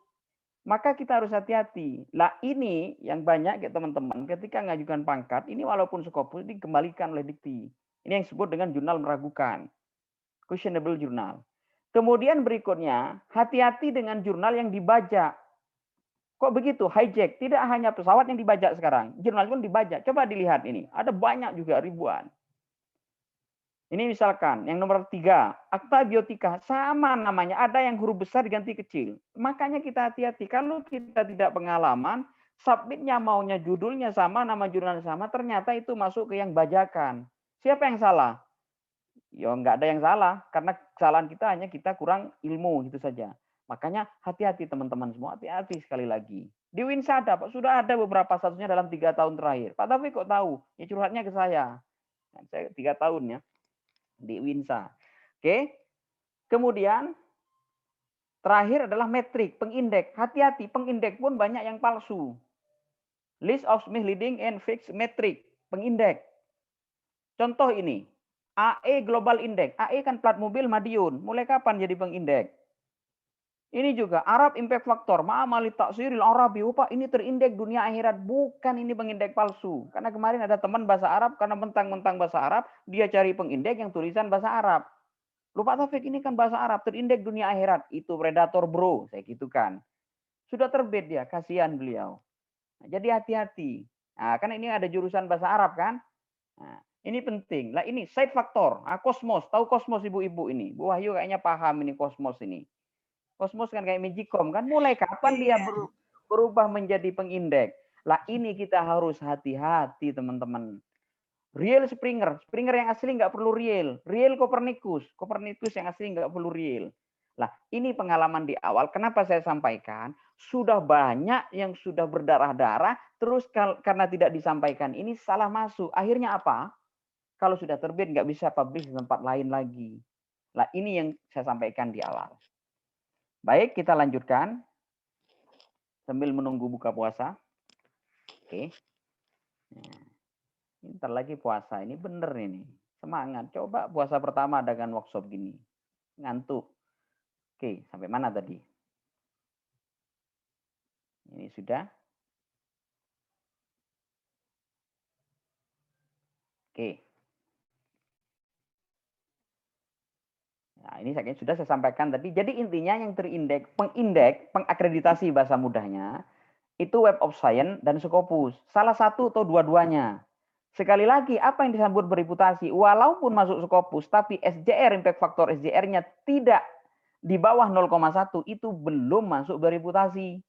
A: Maka kita harus hati-hati. Lah ini yang banyak ya teman-teman. Ketika mengajukan pangkat, ini walaupun Scopus dikembalikan oleh Dikti. Ini yang disebut dengan jurnal meragukan. Questionable journal. Kemudian berikutnya, hati-hati dengan jurnal yang dibajak. Kok begitu? Hijack. Tidak hanya pesawat yang dibajak sekarang. Jurnal pun dibajak. Coba dilihat ini. Ada banyak juga ribuan. Ini misalkan yang nomor 3, Akta Biotika, sama namanya, ada yang huruf besar diganti kecil. Makanya kita hati-hati, kalau kita tidak pengalaman, submitnya maunya judulnya sama, nama jurnalnya sama, ternyata itu masuk ke yang bajakan. Siapa yang salah? Ya nggak ada yang salah, karena kesalahan kita hanya kita kurang ilmu, gitu saja. Makanya hati-hati teman-teman semua, hati-hati sekali lagi. Di Winsa ada, Pak, sudah ada beberapa statusnya dalam 3 tahun terakhir. Pak Taufik kok tahu? Ya curhatnya ke saya. Saya 3 tahun ya di Winsa. Oke. Kemudian terakhir adalah metrik, pengindeks. Hati-hati, pengindeks pun banyak yang palsu. List of misleading and fixed metric, pengindeks. Contoh ini, AE Global Index. AE kan plat mobil Madiun. Mulai kapan jadi pengindeks? Ini juga Arab Impact Factor, ma'amali taksiril Arabi. Pak, ini terindeks dunia akhirat. Bukan, ini pengindeks palsu. Karena kemarin ada teman bahasa Arab, karena mentang-mentang bahasa Arab, dia cari pengindeks yang tulisan bahasa Arab. Lupa Taufik, ini kan bahasa Arab, terindeks dunia akhirat. Itu predator bro, saya gitukan. Sudah terbit dia, kasihan beliau. Nah, jadi hati-hati. Nah, kan ini ada jurusan bahasa Arab kan? Nah, ini penting. Lah ini side factor. Ah, Kosmos, tahu Kosmos ibu-ibu ini? Bu Wahyu kayaknya paham ini Kosmos ini. Kosmos kan kayak Magicom kan, mulai kapan dia berubah menjadi pengindeks? Lah ini kita harus hati-hati teman-teman. Real Springer, Springer yang asli nggak perlu real. Real Copernicus, Copernicus yang asli nggak perlu real. Lah ini pengalaman di awal, kenapa saya sampaikan? Sudah banyak yang sudah berdarah-darah, terus karena tidak disampaikan ini salah masuk. Akhirnya apa? Kalau sudah terbit nggak bisa publish di tempat lain lagi. Lah ini yang saya sampaikan di awal. Baik, kita lanjutkan sambil menunggu buka puasa. Oke. Nah, ntar lagi puasa, ini bener ini. Semangat, coba puasa pertama adakan workshop gini. Ngantuk. Oke, sampai mana tadi? Ini sudah. Oke. Nah, ini sudah saya sampaikan tadi. Jadi intinya yang terindeks, pengindeks, pengakreditasi bahasa mudahnya, itu Web of Science dan Scopus. Salah satu atau dua-duanya. Sekali lagi, apa yang disebut bereputasi? Walaupun masuk Scopus, tapi SJR, impact factor SJR-nya tidak di bawah 0,1, itu belum masuk bereputasi.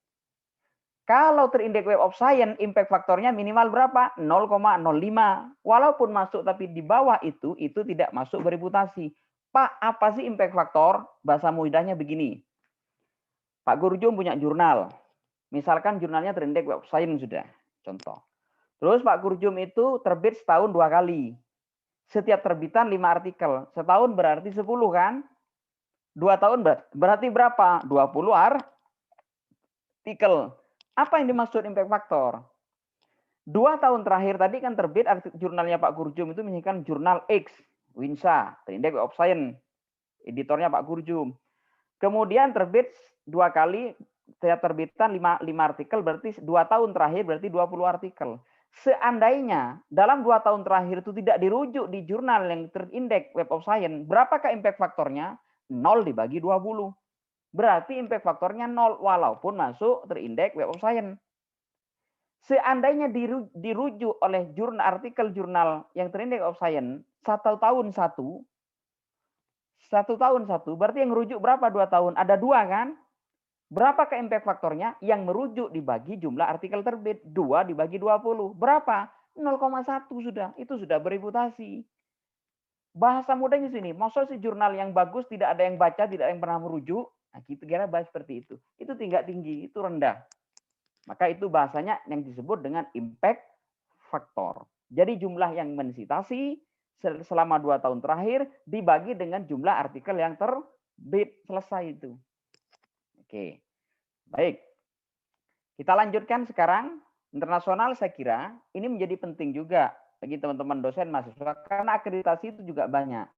A: Kalau terindeks Web of Science, impact faktornya minimal berapa? 0,05. Walaupun masuk tapi di bawah itu tidak masuk bereputasi. Pak, apa sih impact factor? Bahasa mudahnya begini. Pak Gurjum punya jurnal. Misalkan jurnalnya terindeks Web of Science sudah. Contoh. Terus Pak Gurjum itu terbit setahun 2 kali. Setiap terbitan 5 artikel. Setahun berarti 10 kan? 2 tahun berarti berapa? 20 artikel. Apa yang dimaksud impact factor? 2 tahun terakhir tadi kan terbit jurnalnya Pak Gurjum itu misalkan jurnal X, Winsa, terindeks Web of Science, editornya Pak Gurjum. Kemudian terbit 2 kali, setiap terbitan 5 artikel, berarti 2 tahun terakhir berarti 20 artikel. Seandainya dalam 2 tahun terakhir itu tidak dirujuk di jurnal yang terindeks Web of Science, berapakah impact faktornya? 0 dibagi 20. Berarti impact faktornya 0 walaupun masuk terindeks Web of Science. Seandainya dirujuk oleh artikel jurnal yang terindeks Web of Science 1 tahun 1 berarti yang merujuk berapa 2 tahun? Ada 2 kan? Berapakah impact faktornya? Yang merujuk dibagi jumlah artikel terbit. 2 dibagi 20. Berapa? 0,1 sudah. Itu sudah bereputasi. Bahasa mudahnya sini. Maksud si jurnal yang bagus tidak ada yang baca, tidak ada yang pernah merujuk. Nah, kita kira bahas seperti itu. Itu tingkat tinggi, itu rendah. Maka itu bahasanya yang disebut dengan impact factor. Jadi jumlah yang mensitasi selama 2 tahun terakhir dibagi dengan jumlah artikel yang terbit. Selesai itu. Oke, baik. Kita lanjutkan sekarang. Internasional saya kira ini menjadi penting juga bagi teman-teman dosen mahasiswa karena akreditasi itu juga banyak.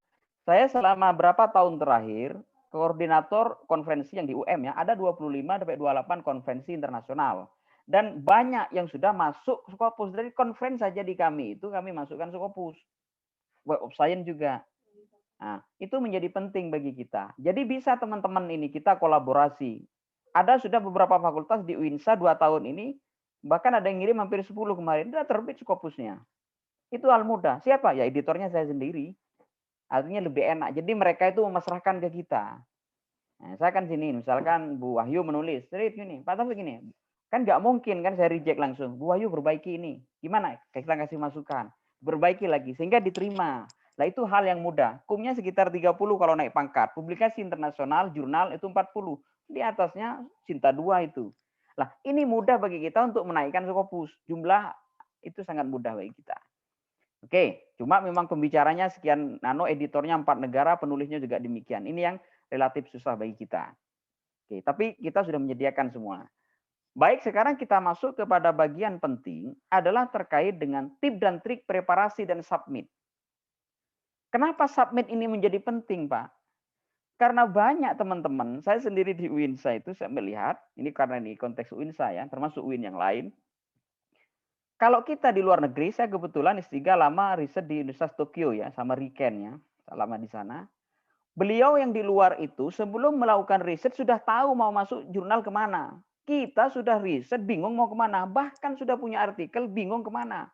A: Saya selama berapa tahun terakhir koordinator konferensi yang di UM ya, ada 25-28 konferensi internasional. Dan banyak yang sudah masuk Scopus. Dari konferensi saja di kami itu kami masukkan Scopus. Web of Science juga. Nah, itu menjadi penting bagi kita. Jadi bisa teman-teman ini kita kolaborasi. Ada sudah beberapa fakultas di Winsa 2 tahun ini, bahkan ada yang ngirim hampir 10 kemarin, sudah terbit Scopusnya. Itu hal mudah. Siapa? Ya editornya saya sendiri. Artinya lebih enak. Jadi mereka itu memasrahkan ke kita. Nah, saya kan sini, misalkan Bu Wahyu menulis, gini, Pak Taufik gini, kan nggak mungkin kan saya reject langsung. Bu Wahyu perbaiki ini, gimana? Kita kasih masukan, perbaiki lagi sehingga diterima. Nah itu hal yang mudah. Kumnya sekitar 30 kalau naik pangkat. Publikasi internasional, jurnal itu 40. Di atasnya Sinta 2 itu. Lah ini mudah bagi kita untuk menaikkan Scopus. Jumlah itu sangat mudah bagi kita. Oke, cuma memang pembicaranya sekian, editornya 4 negara, penulisnya juga demikian. Ini yang relatif susah bagi kita. Oke, tapi kita sudah menyediakan semua. Baik, sekarang kita masuk kepada bagian penting adalah terkait dengan tip dan trik preparasi dan submit. Kenapa submit ini menjadi penting, Pak? Karena banyak teman-teman, saya sendiri di UINSA itu saya melihat, ini karena ini konteks UINSA ya, termasuk UIN yang lain. Kalau kita di luar negeri, saya kebetulan S3 lama riset di Universitas Tokyo ya, sama Riken ya, lama di sana. Beliau yang di luar itu sebelum melakukan riset sudah tahu mau masuk jurnal kemana. Kita sudah riset bingung mau kemana, bahkan sudah punya artikel bingung kemana.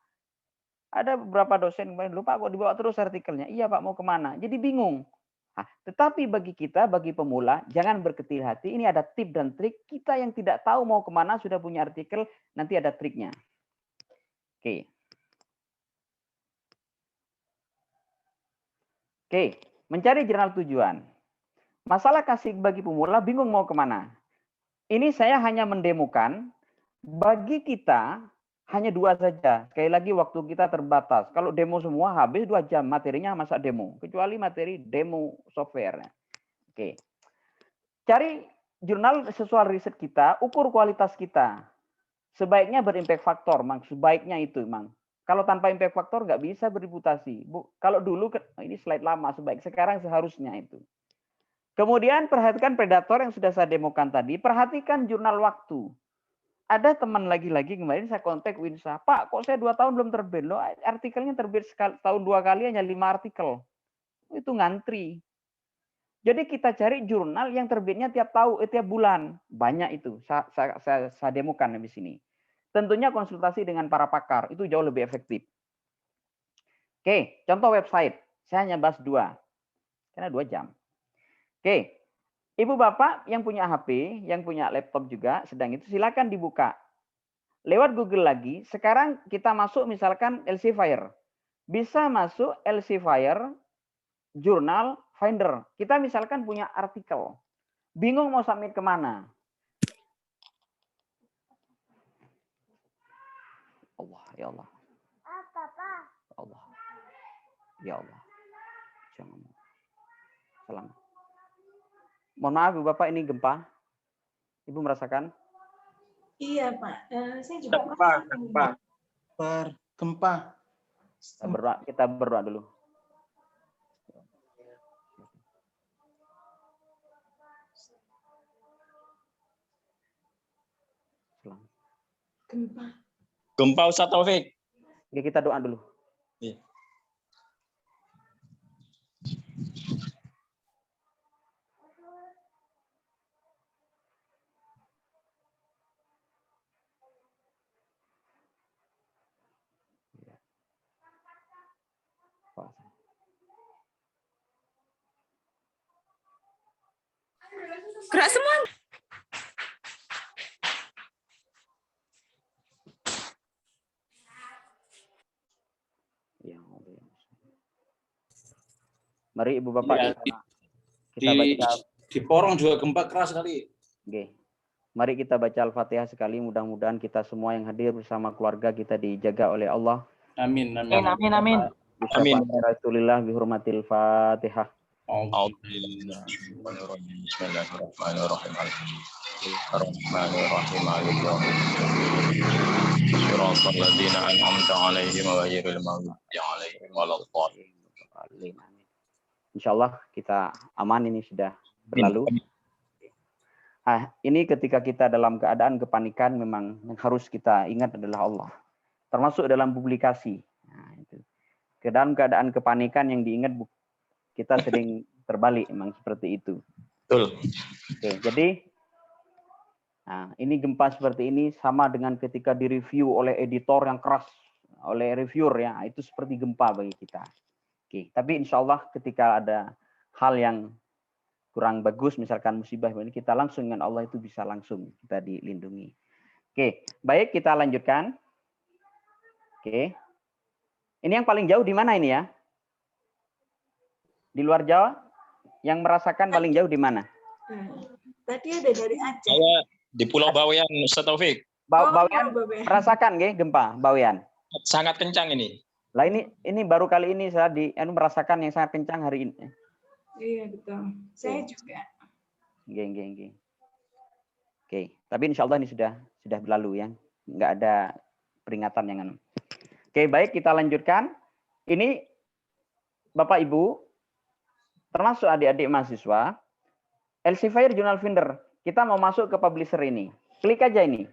A: Ada beberapa dosen kemarin, lupa kok dibawa terus artikelnya. Iya Pak, mau kemana? Jadi bingung. Nah, tetapi bagi kita, bagi pemula, jangan berkecil hati. Ini ada tip dan trik. Kita yang tidak tahu mau kemana sudah punya artikel, nanti ada triknya. Oke, mencari jurnal tujuan. Masalah kasih bagi pemula bingung mau kemana. Ini saya hanya mendemokan. Bagi kita hanya 2 saja. Sekali lagi waktu kita terbatas. Kalau demo semua habis 2 jam materinya masa demo. Kecuali materi demo software. Oke. Cari jurnal sesuai riset kita, ukur kualitas kita. Sebaiknya berimpact faktor, Mang. Sebaiknya itu, Mang. Kalau tanpa impact faktor nggak bisa bereputasi. Kalau dulu, ini slide lama, sebaik sekarang seharusnya itu. Kemudian perhatikan predator yang sudah saya demokan tadi. Perhatikan jurnal waktu. Ada teman lagi-lagi kemarin saya kontak Winsa. Pak, kok saya 2 tahun belum terbit? Loh, artikelnya terbit tahun 2 kali hanya 5 artikel. Itu ngantri. Jadi kita cari jurnal yang terbitnya tiap bulan. Banyak itu. Saya demokan di sini. Tentunya konsultasi dengan para pakar. Itu jauh lebih efektif. Oke, contoh website. Saya hanya bahas 2. Karena 2 jam. Oke, Ibu Bapak yang punya HP, yang punya laptop juga, sedang itu silakan dibuka. Lewat Google lagi, sekarang kita masuk misalkan Elsevier. Bisa masuk Elsevier Journal Finder. Kita misalkan punya artikel. Bingung mau submit kemana? Allah, ya Allah. Allah. Ya Allah. Jangan. Selamat. Mohon maaf Ibu Bapak, ini gempa. Ibu merasakan?
B: Iya Pak, saya juga merasakan.
D: Gempa.
A: Kita berdoa dulu.
C: Gempa Ustaz Taufik.
A: Oke, kita doa dulu.
C: Iya.
E: Gerak semua.
A: Mari Ibu Bapak
D: Ya,
A: kita baca.
D: Di Porong juga gempa keras sekali.
A: Oke. Mari kita baca Al-Fatihah sekali. Mudah-mudahan kita semua yang hadir bersama keluarga kita dijaga oleh Allah.
D: Amin.
E: Amin.
A: Amin. Rasulillah bihurmatil Fatihah.
C: Bismillahirrahmanirrahim. Ar-Rahmanir-Rahim. Shiratal ladzina an'amta 'alaihim ghairil maghdubi 'alaihim waladdallin.
A: Insyaallah kita aman, ini sudah berlalu. Ini ketika kita dalam keadaan kepanikan memang yang harus kita ingat adalah Allah. Termasuk dalam publikasi. Nah, itu. Dalam keadaan kepanikan yang diingat kita sering terbalik memang seperti itu.
C: Betul.
A: Oke, jadi ini gempa seperti ini sama dengan ketika direview oleh editor yang keras, oleh reviewer ya, itu seperti gempa bagi kita. Oke, tapi insya Allah ketika ada hal yang kurang bagus, misalkan musibah ini, kita langsung dengan Allah itu bisa langsung kita dilindungi. Oke, baik, kita lanjutkan. Oke, ini yang paling jauh di mana ini ya? Di luar Jawa, yang merasakan paling jauh di mana?
B: Tadi ada dari Aceh.
C: Saya di Pulau Bawean, Ustaz Taufik.
A: Bawean
B: Bawean.
A: merasakan nggih gempa Bawean?
C: Sangat kencang ini.
A: Lah ini baru kali ini saya merasakan yang sangat kencang hari ini.
B: Iya betul. Saya juga.
A: Nggih. Oke, tapi insya Allah ini sudah berlalu ya. Nggak ada peringatan yang anu. Oke, baik, kita lanjutkan. Ini Bapak Ibu, termasuk adik-adik mahasiswa, Elsevier Journal Finder. Kita mau masuk ke publisher ini. Klik aja ini.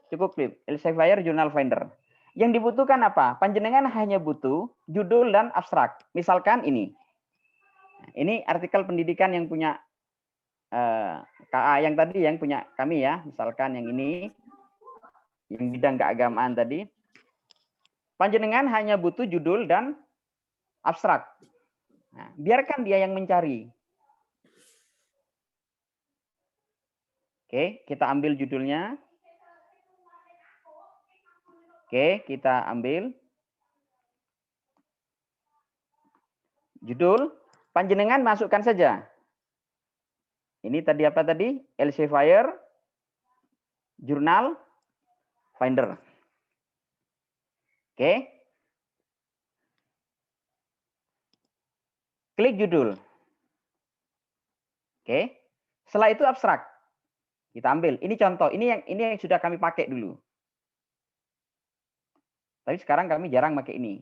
A: Cukup klik Elsevier Journal Finder. Yang dibutuhkan apa? Panjenengan hanya butuh judul dan abstrak. Misalkan ini. Ini artikel pendidikan yang punya KA yang tadi, yang punya kami ya. Misalkan yang ini. Yang bidang keagamaan tadi. Panjenengan hanya butuh judul dan abstrak. Nah, biarkan dia yang mencari. Oke, kita ambil judulnya. Oke, kita ambil judul, panjenengan masukkan saja. Ini tadi apa tadi? Elsevier Journal Finder. Oke. Klik judul. Oke. Setelah itu abstrak. Kita ambil. Ini contoh. Ini yang sudah kami pakai dulu. Tapi sekarang kami jarang pakai ini.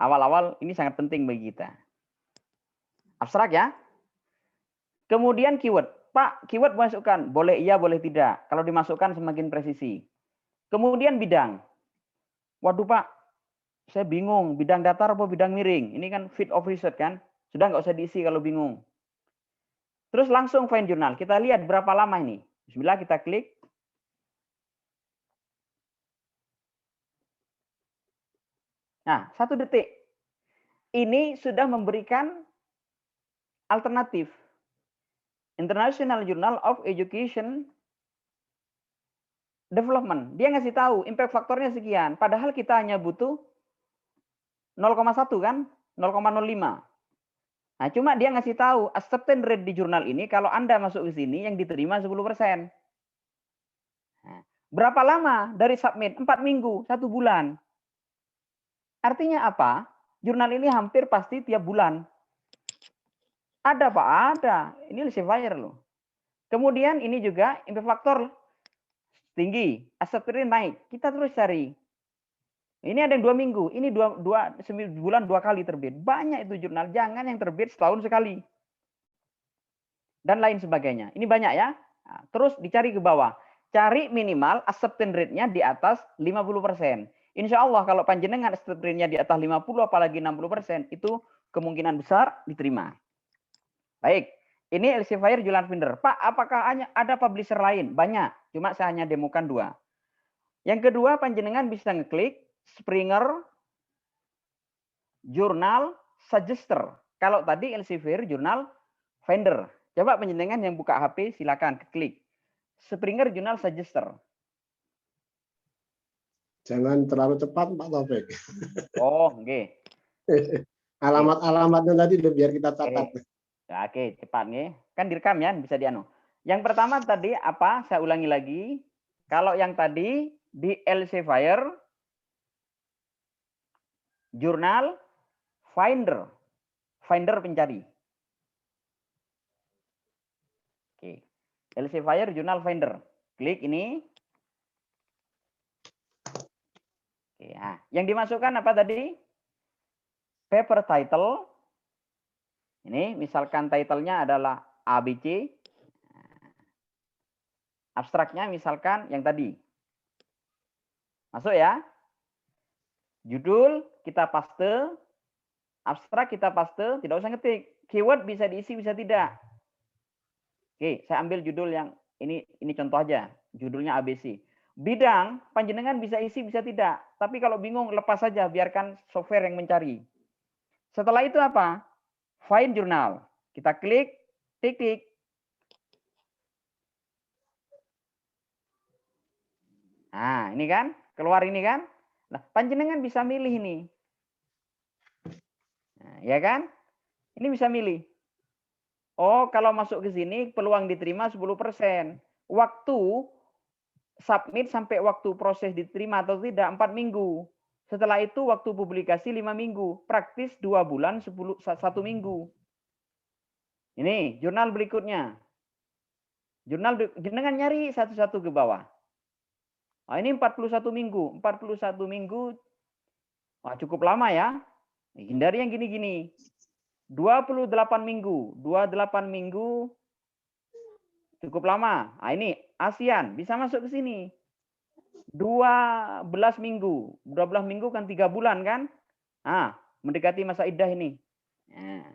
A: Awal-awal ini sangat penting bagi kita. Abstrak ya. Kemudian keyword. Pak, keyword masukkan. Boleh iya, boleh tidak. Kalau dimasukkan semakin presisi. Kemudian bidang. Waduh Pak, saya bingung. Bidang datar apa bidang miring? Ini kan field of research kan. Sudah nggak usah diisi kalau bingung. Terus langsung find jurnal. Kita lihat berapa lama ini. Bismillah, kita klik. Nah, 1 detik. Ini sudah memberikan alternatif. International Journal of Education Development. Dia ngasih tahu impact faktornya sekian. Padahal kita hanya butuh 0,1 kan? 0,05. Nah, cuma dia ngasih tahu acceptance rate di jurnal ini kalau Anda masuk ke sini yang diterima 10%. Nah, berapa lama dari submit? 4 minggu, 1 bulan. Artinya apa? Jurnal ini hampir pasti tiap bulan. Ada Pak? Ada. Ini Elsevier loh. Kemudian ini juga impact factor tinggi, acceptance rate naik. Kita terus cari. Ini ada yang 2 minggu. Ini 2 bulan 2 kali terbit. Banyak itu jurnal. Jangan yang terbit setahun sekali. Dan lain sebagainya. Ini banyak ya. Nah, terus dicari ke bawah. Cari minimal acceptance rate-nya di atas 50%. Insya Allah kalau panjenengan acceptance rate-nya di atas 50 apalagi 60%, itu kemungkinan besar diterima. Baik, ini Elsevier Journal Finder. Pak, apakah ada publisher lain? Banyak, cuma saya hanya demokan 2. Yang kedua, panjenengan bisa ngeklik Springer Journal Suggester. Kalau tadi Elsevier Journal Finder. Coba panjenengan yang buka HP silakan klik Springer Journal Suggester.
F: Jangan terlalu cepat Pak Taufik.
A: Oh, oke.
F: Alamat-alamatnya tadi biar kita catat.
A: Ya, oke, cepat nih. Kan direkam ya, bisa dianu. Yang pertama tadi apa? Saya ulangi lagi. Kalau yang tadi di Elsevier Journal Finder. Finder pencari. Oke. Elsevier Journal Finder. Klik ini. Oke, nah, yang dimasukkan apa tadi? Paper title. Ini misalkan title-nya adalah ABC. Abstraknya misalkan yang tadi. Masuk ya. Judul kita paste. Abstrak kita paste, tidak usah ngetik. Keyword bisa diisi, bisa tidak. Oke, saya ambil judul yang ini contoh aja. Judulnya ABC. Bidang, panjenengan bisa isi, bisa tidak. Tapi kalau bingung, lepas saja, biarkan software yang mencari. Setelah itu apa? Find jurnal. Kita klik, tik. Nah, ini kan, keluar ini kan. Nah, panjenengan bisa milih ini. Nah, ya kan? Ini bisa milih. Oh, kalau masuk ke sini, peluang diterima 10%. Waktu submit sampai waktu proses diterima atau tidak 4 minggu. Setelah itu waktu publikasi 5 minggu. Praktis 2 bulan 1 minggu. Ini jurnal berikutnya. Jurnal jenengan nyari satu-satu ke bawah. Nah, ini 41 minggu. 41 minggu. Wah, cukup lama ya. Hindari yang gini-gini. 28 minggu. 28 minggu. Cukup lama. Nah, ini ASEAN bisa masuk ke sini. 12 minggu. 12 minggu kan 3 bulan kan? Ah, mendekati masa iddah ini. Nah,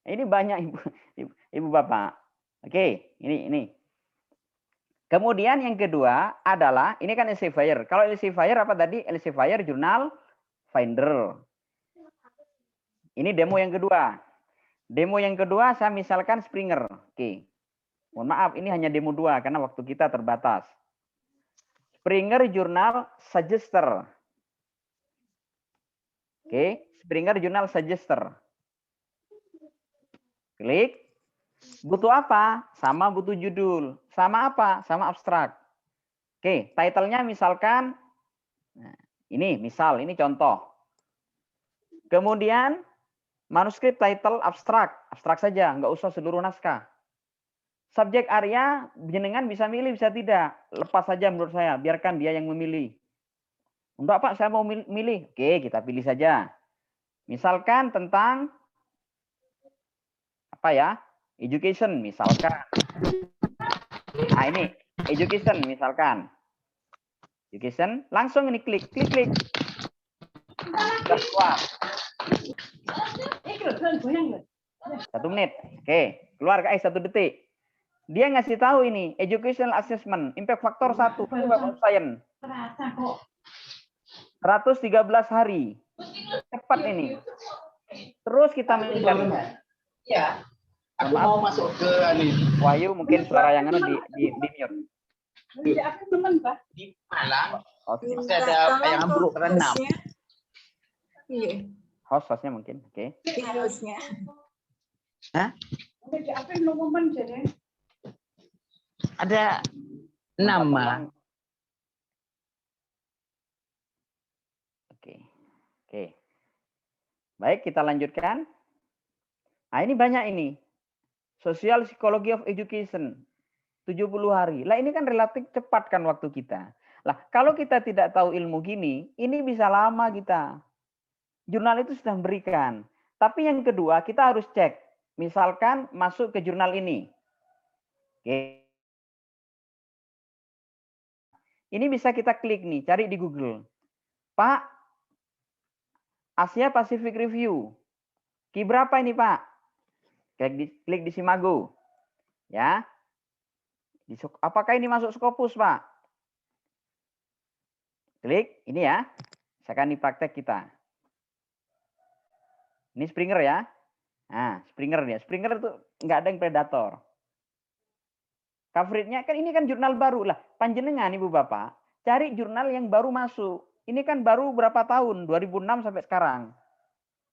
A: ini banyak ibu bapak. Oke, ini. Kemudian yang kedua adalah ini kan Elsevier. Kalau Elsevier apa tadi? Elsevier Journal Finder. Ini demo yang kedua. Demo yang kedua saya misalkan Springer. Oke. Mohon maaf, ini hanya demo 2 karena waktu kita terbatas. Springer Journal Suggester. Oke, Springer Journal Suggester. Klik. Butuh apa? Sama butuh judul. Sama apa? Sama abstrak. Oke, title-nya misalkan nah, ini misal, ini contoh. Kemudian manuskrip title abstrak, abstrak saja, nggak usah seluruh naskah. Subjek area jenengan bisa milih, bisa tidak. Lepas saja menurut saya, biarkan dia yang memilih. Enggak Pak, saya mau milih. Oke, kita pilih saja. Misalkan tentang apa ya? Education misalkan. Nah ini, education misalkan. Education, langsung ini klik. Sudah keluar. 1 menit. Oke, keluar guys 1 detik. Dia ngasih tahu ini, educational assessment, impact factor 1, web of science. 113 hari. Cepat ini. Terus kita mencari.
D: Ya. Aku mau masuk ke
A: Wahyu mungkin suara yang di mute.
D: Di Malang.
A: Hostnya
B: Minta
D: yang
B: tolong
D: buruk renam.
B: hostnya. Iya,
A: hostnya mungkin. Oke.
B: hostnya.
A: Hah? Ada nama. Oke. Baik, kita lanjutkan. Nah, ini banyak ini. Social Psychology of Education. 70 hari. Lah ini kan relatif cepat kan waktu kita. Lah kalau kita tidak tahu ilmu gini, ini bisa lama kita. Jurnal itu sudah memberikan. Tapi yang kedua, kita harus cek. Misalkan masuk ke jurnal ini. Oke. Ini bisa kita klik nih, cari di Google. Pak, Asia Pacific Review. Ki berapa ini, Pak? Klik di Simago. Ya. Apakah ini masuk Scopus, Pak? Klik, ini ya. Misalkan di praktek kita. Ini Springer ya. Nah, Springer ya. Springer itu nggak ada yang predator. Coverage-nya kan ini kan jurnal baru lah. Panjenengan Ibu Bapak, cari jurnal yang baru masuk. Ini kan baru berapa tahun? 2006 sampai sekarang.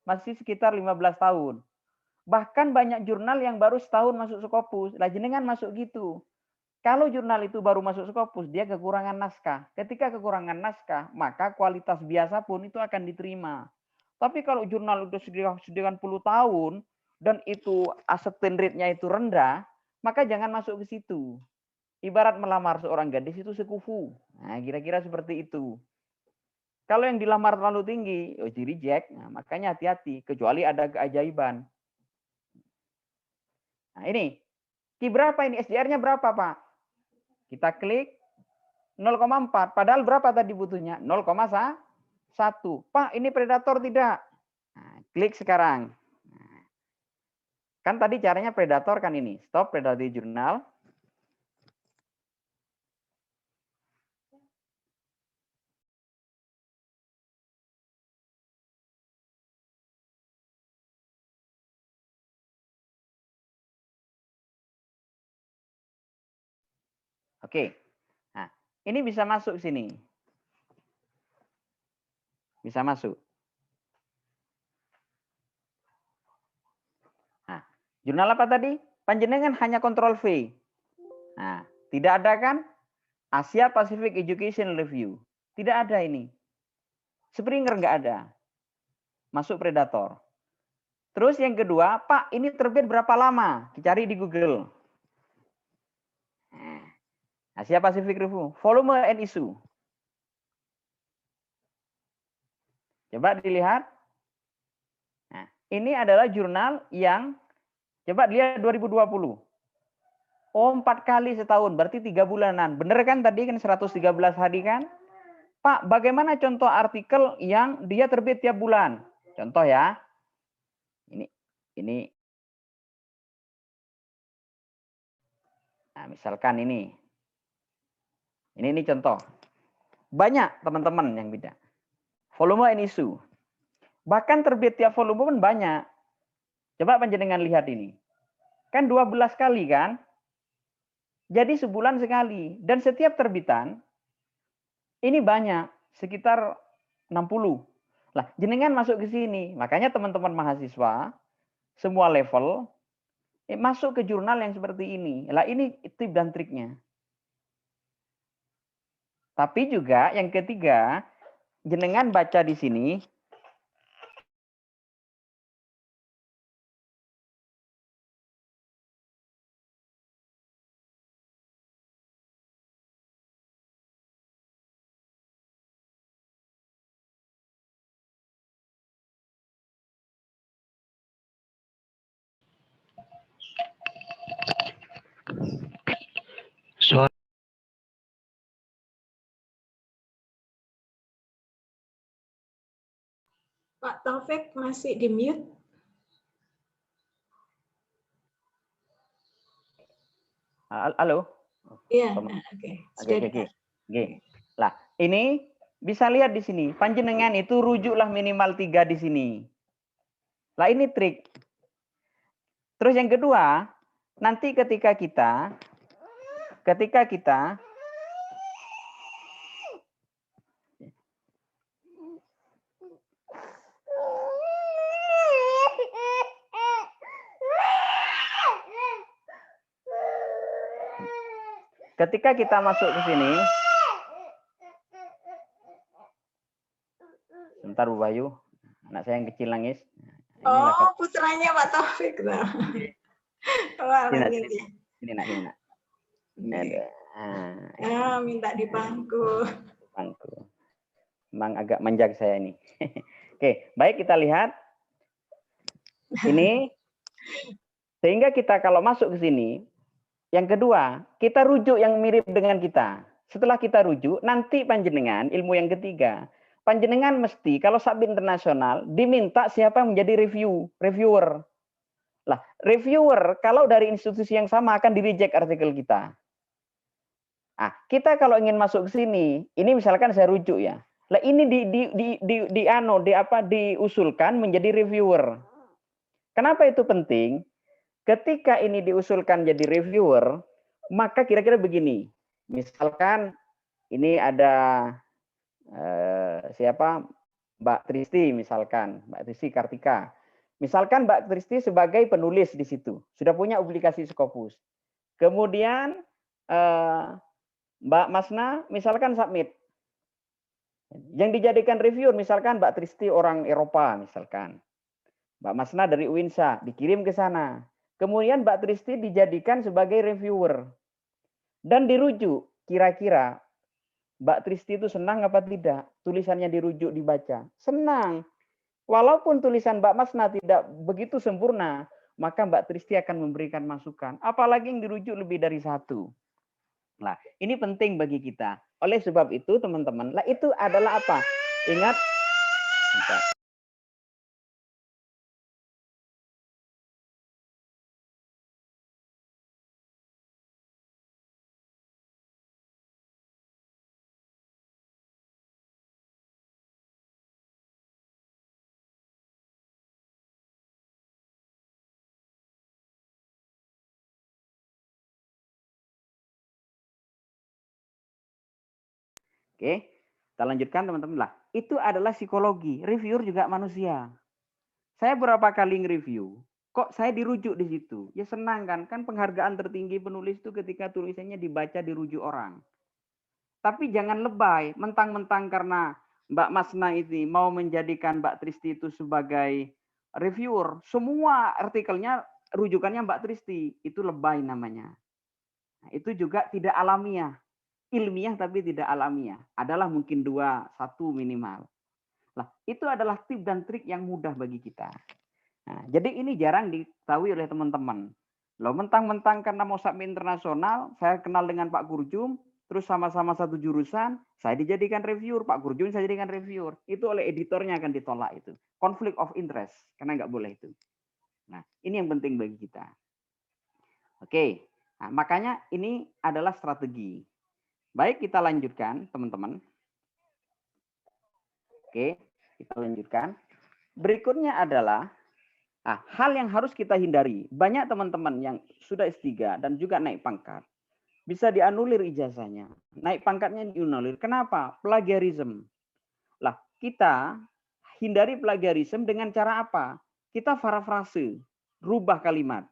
A: Masih sekitar 15 tahun. Bahkan banyak jurnal yang baru setahun masuk Scopus. Lah jenengan masuk gitu. Kalau jurnal itu baru masuk Scopus, dia kekurangan naskah. Ketika kekurangan naskah, maka kualitas biasa pun itu akan diterima. Tapi kalau jurnal udah sekian puluh tahun dan itu acceptance rate-nya itu rendah, maka jangan masuk ke situ. Ibarat melamar seorang gadis itu sekufu. Nah, kira-kira seperti itu. Kalau yang dilamar terlalu tinggi, di reject. Nah, makanya hati-hati, kecuali ada keajaiban. Nah, ini. Ki berapa ini? SDR-nya berapa, Pak? Kita klik 0,4. Padahal berapa tadi butuhnya? 0,1. Pak, ini predator tidak? Nah, klik sekarang. Nah, kan tadi caranya predator kan ini. Stop predatory journal. Oke. Nah, ini bisa masuk sini. Bisa masuk. Nah, jurnal apa tadi? Panjenengan hanya kontrol V. Nah, tidak ada kan? Asia Pacific Education Review. Tidak ada ini. Springer nggak ada. Masuk Predator. Terus yang kedua, Pak, ini terbit berapa lama? Dicari di Google. Nah, Asia Pacific Review. Volume and issue. Coba dilihat. Nah, ini adalah jurnal yang, coba lihat 2020. Oh, 4 kali setahun, berarti 3 bulanan. Bener kan tadi kan 113 hari kan? Pak, bagaimana contoh artikel yang dia terbit tiap bulan? Contoh ya. Ini. Nah, misalkan ini. Ini contoh. Banyak teman-teman yang beda. Volume and issue. Bahkan terbit tiap volume pun banyak. Coba panjenengan lihat ini. Kan 12 kali kan? Jadi sebulan sekali. Dan setiap terbitan, ini banyak. Sekitar 60. Lah, jenengan masuk ke sini. Makanya teman-teman mahasiswa, semua level, masuk ke jurnal yang seperti ini. Lah, ini tip dan triknya. Tapi juga yang ketiga, jenengan baca di sini.
B: Pak Taufik masih di mute.
A: Halo?
B: Iya, oke.
A: Oke. Lah, ini bisa lihat di sini. Panjenengan itu rujuklah minimal 3 di sini. Lah, ini trik. Terus yang kedua, nanti ketika kita masuk ke sini, sebentar Bu Bayu, anak saya yang kecil nangis.
B: Oh, putranya Pak Taufik.
A: Ini nak.
B: Minta di bangku.
A: Memang agak manjak saya ini. Oke, baik kita lihat. Ini sehingga kita kalau masuk ke sini, yang kedua, kita rujuk yang mirip dengan kita. Setelah kita rujuk, nanti panjenengan ilmu yang ketiga, panjenengan mesti kalau SAB internasional diminta siapa yang menjadi reviewer. Lah, reviewer kalau dari institusi yang sama akan di-reject artikel kita. Ah, kita kalau ingin masuk ke sini, ini misalkan saya rujuk ya. Lah ini diusulkan menjadi reviewer. Kenapa itu penting? Ketika ini diusulkan jadi reviewer, maka kira-kira begini. Misalkan ini ada siapa? Mbak Tristi misalkan, Mbak Tristi Kartika. Misalkan Mbak Tristi sebagai penulis di situ, sudah punya publikasi Scopus. Kemudian Mbak Masna misalkan submit. Yang dijadikan reviewer misalkan Mbak Tristi orang Eropa misalkan. Mbak Masna dari UINSA dikirim ke sana. Kemudian Mbak Tristi dijadikan sebagai reviewer. Dan dirujuk, kira-kira Mbak Tristi itu senang apa tidak? Tulisannya dirujuk, dibaca. Senang. Walaupun tulisan Mbak Masna tidak begitu sempurna, maka Mbak Tristi akan memberikan masukan. Apalagi yang dirujuk lebih dari 1. Nah, ini penting bagi kita. Oleh sebab itu, teman-teman, lah itu adalah apa? Ingat, Oke, kita lanjutkan teman-teman lah. Itu adalah psikologi. Reviewer juga manusia. Saya berapa kali nge-review, kok saya dirujuk di situ? Ya senang kan? Kan penghargaan tertinggi penulis itu ketika tulisannya dibaca, dirujuk orang. Tapi jangan lebay, mentang-mentang karena Mbak Masna ini mau menjadikan Mbak Tristi itu sebagai reviewer. Semua artikelnya rujukannya Mbak Tristi. Itu lebay namanya. Nah, itu juga tidak alamiah. Ilmiah tapi tidak alamiah. Adalah mungkin 2, 1 minimal. Nah, itu adalah tip dan trik yang mudah bagi kita. Nah, jadi ini jarang diketahui oleh teman-teman. Loh, mentang-mentang karena mau submit internasional, saya kenal dengan Pak Gurjum, terus sama-sama satu jurusan, saya dijadikan reviewer, Pak Gurjum saya jadikan reviewer. Itu oleh editornya akan ditolak itu. Conflict of interest, karena nggak boleh itu. Nah, ini yang penting bagi kita. Oke, nah, makanya ini adalah strategi. Baik, kita lanjutkan, teman-teman. Oke, kita lanjutkan. Berikutnya adalah hal yang harus kita hindari. Banyak teman-teman yang sudah S3 dan juga naik pangkat. Bisa dianulir ijazahnya. Naik pangkatnya dianulir. Kenapa? Plagiarisme. Lah, kita hindari plagiarisme dengan cara apa? Kita parafrase, rubah kalimat.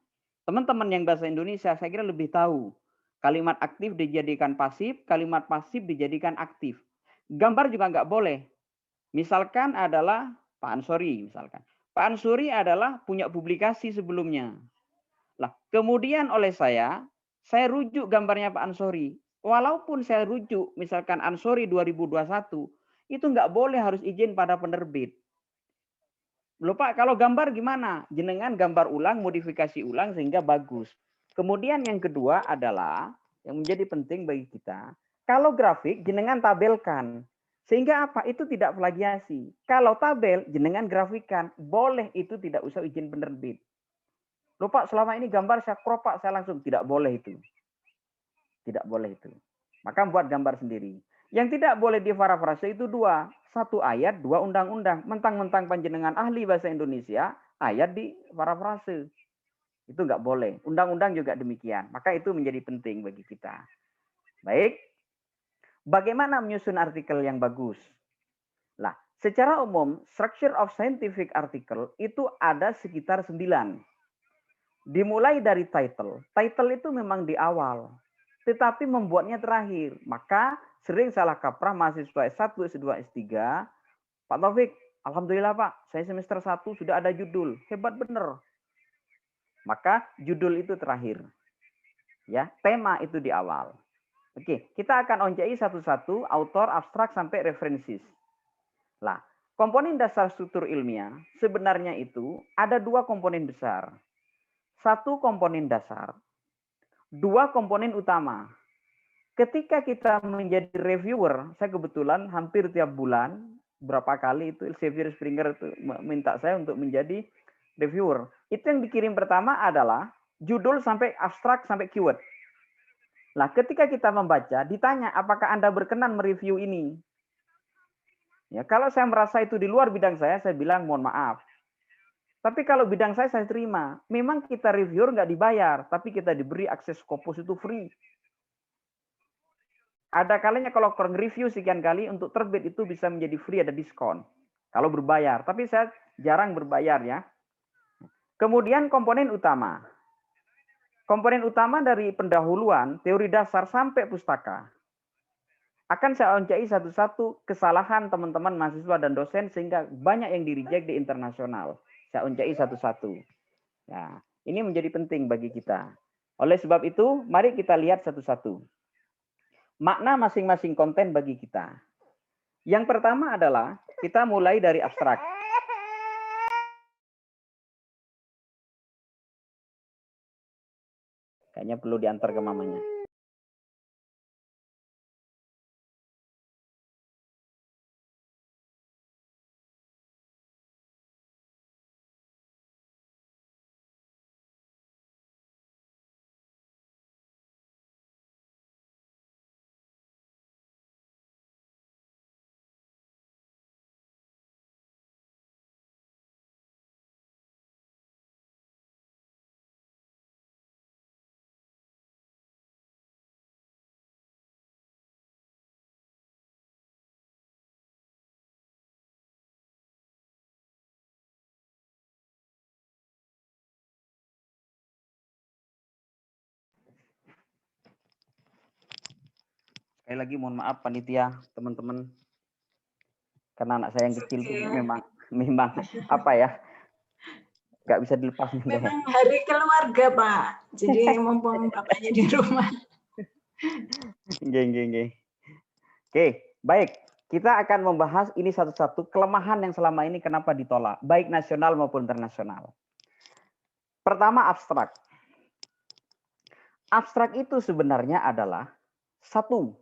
A: Teman-teman yang bahasa Indonesia saya kira lebih tahu. Kalimat aktif dijadikan pasif, kalimat pasif dijadikan aktif. Gambar juga nggak boleh. Misalkan adalah Pak Ansori, misalkan. Pak Ansori adalah punya publikasi sebelumnya. Lah, kemudian oleh saya rujuk gambarnya Pak Ansori. Walaupun saya rujuk, misalkan Ansori 2021, itu nggak boleh harus izin pada penerbit. Loh Pak, kalau gambar gimana? Jenengan gambar ulang, modifikasi ulang sehingga bagus. Kemudian yang kedua adalah, yang menjadi penting bagi kita, kalau grafik jenengan tabelkan. Sehingga apa? Itu tidak plagiasi. Kalau tabel, jenengan grafikan. Boleh, itu tidak usah izin penerbit. Loh Pak, selama ini gambar saya crop Pak, saya langsung. Tidak boleh itu. Tidak boleh itu. Maka buat gambar sendiri. Yang tidak boleh diparafrase itu 2. 1 ayat, 2 undang-undang. Mentang-mentang panjenengan ahli bahasa Indonesia, ayat diparafrase. Itu nggak boleh. Undang-undang juga demikian. Maka itu menjadi penting bagi kita. Baik. Bagaimana menyusun artikel yang bagus? Nah, secara umum, structure of scientific article itu ada sekitar 9. Dimulai dari title. Title itu memang di awal. Tetapi membuatnya terakhir. Maka sering salah kaprah mahasiswa S1, S2, S3. Pak Taufik, alhamdulillah Pak, saya semester 1 sudah ada judul. Hebat bener. Maka judul itu terakhir. Ya, tema itu di awal. Oke, kita akan oncai satu-satu autor, abstrak sampai referensis. Lah, komponen dasar struktur ilmiah sebenarnya itu ada 2 komponen besar. 1 komponen dasar, 2 komponen utama. Ketika kita menjadi reviewer, saya kebetulan hampir tiap bulan, berapa kali itu Xavier Springer itu minta saya untuk menjadi reviewer. Itu yang dikirim pertama adalah judul sampai abstrak sampai keyword. Nah, ketika kita membaca, ditanya apakah Anda berkenan mereview ini. Ya, kalau saya merasa itu di luar bidang saya bilang mohon maaf. Tapi kalau bidang saya terima. Memang kita reviewer nggak dibayar, tapi kita diberi akses Scopus itu free. Ada kalanya kalau kurang review sekian kali untuk terbit itu bisa menjadi free, ada diskon. Kalau berbayar, tapi saya jarang berbayar ya. Kemudian komponen utama. Komponen utama dari pendahuluan, teori dasar sampai pustaka. Akan saya oncai satu-satu kesalahan teman-teman mahasiswa dan dosen sehingga banyak yang di-reject di internasional. Saya oncai satu-satu. Nah, ini menjadi penting bagi kita. Oleh sebab itu, mari kita lihat satu-satu. Makna masing-masing konten bagi kita. Yang pertama adalah kita mulai dari abstrak. Kayaknya perlu diantar ke mamanya. Sekali lagi mohon maaf panitia, teman-teman. Karena anak saya yang kecil itu memang apa ya? Nggak bisa dilepas nih.
B: Memang hari keluarga, Pak. Jadi mumpung bapaknya di rumah.
A: Oke, baik. Kita akan membahas ini satu-satu kelemahan yang selama ini kenapa ditolak, baik nasional maupun internasional. Pertama, abstrak. Abstrak itu sebenarnya adalah satu,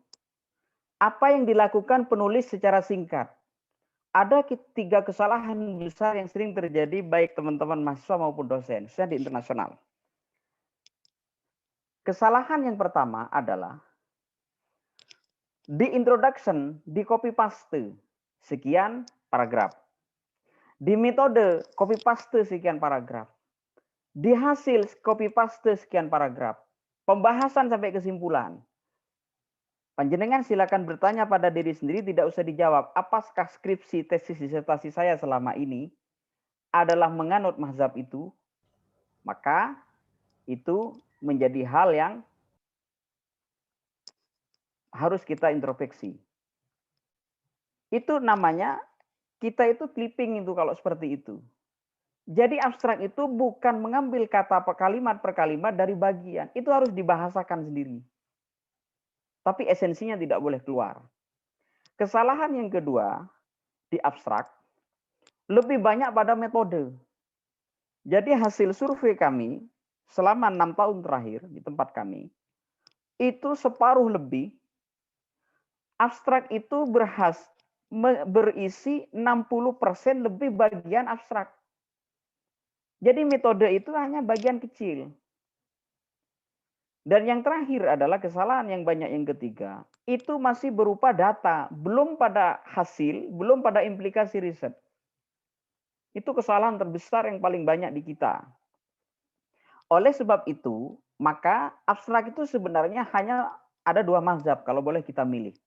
A: apa yang dilakukan penulis secara singkat. Ada 3 kesalahan besar yang sering terjadi baik teman-teman mahasiswa maupun dosen, khususnya di internasional. Kesalahan yang pertama adalah di introduction, di copy paste sekian paragraf. Di metode copy paste sekian paragraf. Di hasil copy paste sekian paragraf. Pembahasan sampai kesimpulan. Panjenengan silakan bertanya pada diri sendiri, tidak usah dijawab. Apakah skripsi, tesis, disertasi saya selama ini adalah menganut mazhab itu? Maka itu menjadi hal yang harus kita introspeksi. Itu namanya kita itu clipping itu kalau seperti itu. Jadi abstrak itu bukan mengambil kata kalimat per kalimat dari bagian. Itu harus dibahasakan sendiri. Tapi esensinya tidak boleh keluar. Kesalahan yang kedua di abstrak lebih banyak pada metode. Jadi hasil survei kami selama 6 tahun terakhir di tempat kami itu separuh lebih abstrak itu berisi 60% lebih bagian abstrak. Jadi metode itu hanya bagian kecil. Dan yang terakhir adalah kesalahan yang banyak yang ketiga. Itu masih berupa data, belum pada hasil, belum pada implikasi riset. Itu kesalahan terbesar yang paling banyak di kita. Oleh sebab itu, maka abstrak itu sebenarnya hanya ada 2 mazhab kalau boleh kita milih.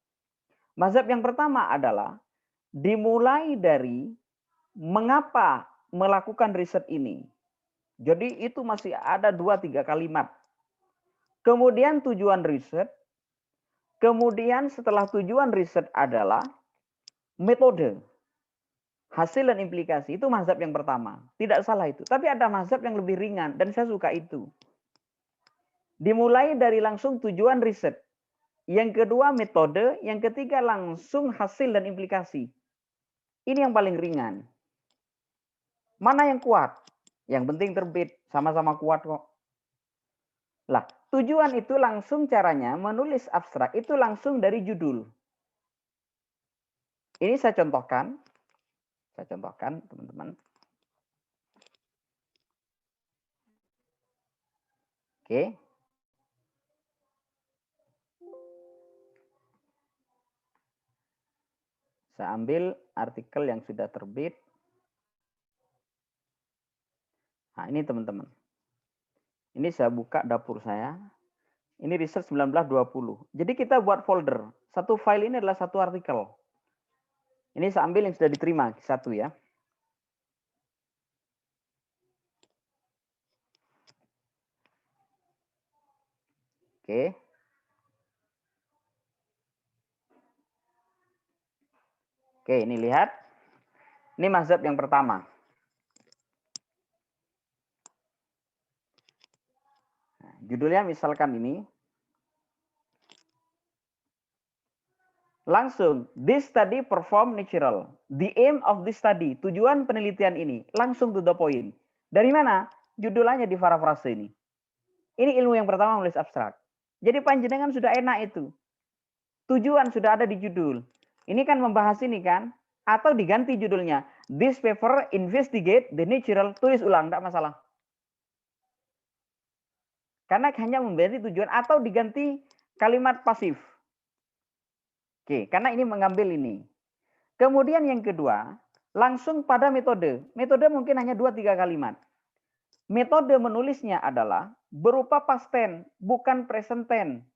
A: Mazhab yang pertama adalah dimulai dari mengapa melakukan riset ini. Jadi itu masih ada 2-3 kalimat. Kemudian tujuan riset. Kemudian setelah tujuan riset adalah metode. Hasil dan implikasi. Itu mazhab yang pertama. Tidak salah itu. Tapi ada mazhab yang lebih ringan. Dan saya suka itu. Dimulai dari langsung tujuan riset. Yang kedua metode. Yang ketiga langsung hasil dan implikasi. Ini yang paling ringan. Mana yang kuat? Yang penting terbit. Sama-sama kuat kok. Lah, tujuan itu langsung caranya menulis abstrak itu langsung dari judul. Ini saya contohkan. Saya contohkan, teman-teman. Oke. Saya ambil artikel yang sudah terbit. Nah, ini teman-teman. Ini saya buka dapur saya. Ini research 1920. Jadi kita buat folder. Satu file ini adalah satu artikel. Ini saya ambil yang sudah diterima. Satu ya. Oke. Oke, ini lihat. Ini mazhab yang pertama. Nah, judulnya misalkan ini. Langsung, this study perform natural. The aim of this study. Tujuan penelitian ini. Langsung to the point. Dari mana? Judulnya di parafrase ini. Ini ilmu yang pertama menulis abstrak. Jadi panjenengan sudah enak itu. Tujuan sudah ada di judul. Ini kan membahas ini kan. Atau diganti judulnya. This paper investigate the natural. Tulis ulang, tidak masalah. Karena hanya memberi tujuan. Atau diganti kalimat pasif. Oke, karena ini mengambil ini. Kemudian yang kedua, langsung pada metode. Metode mungkin hanya 2-3 kalimat. Metode menulisnya adalah berupa past tense, bukan present tense.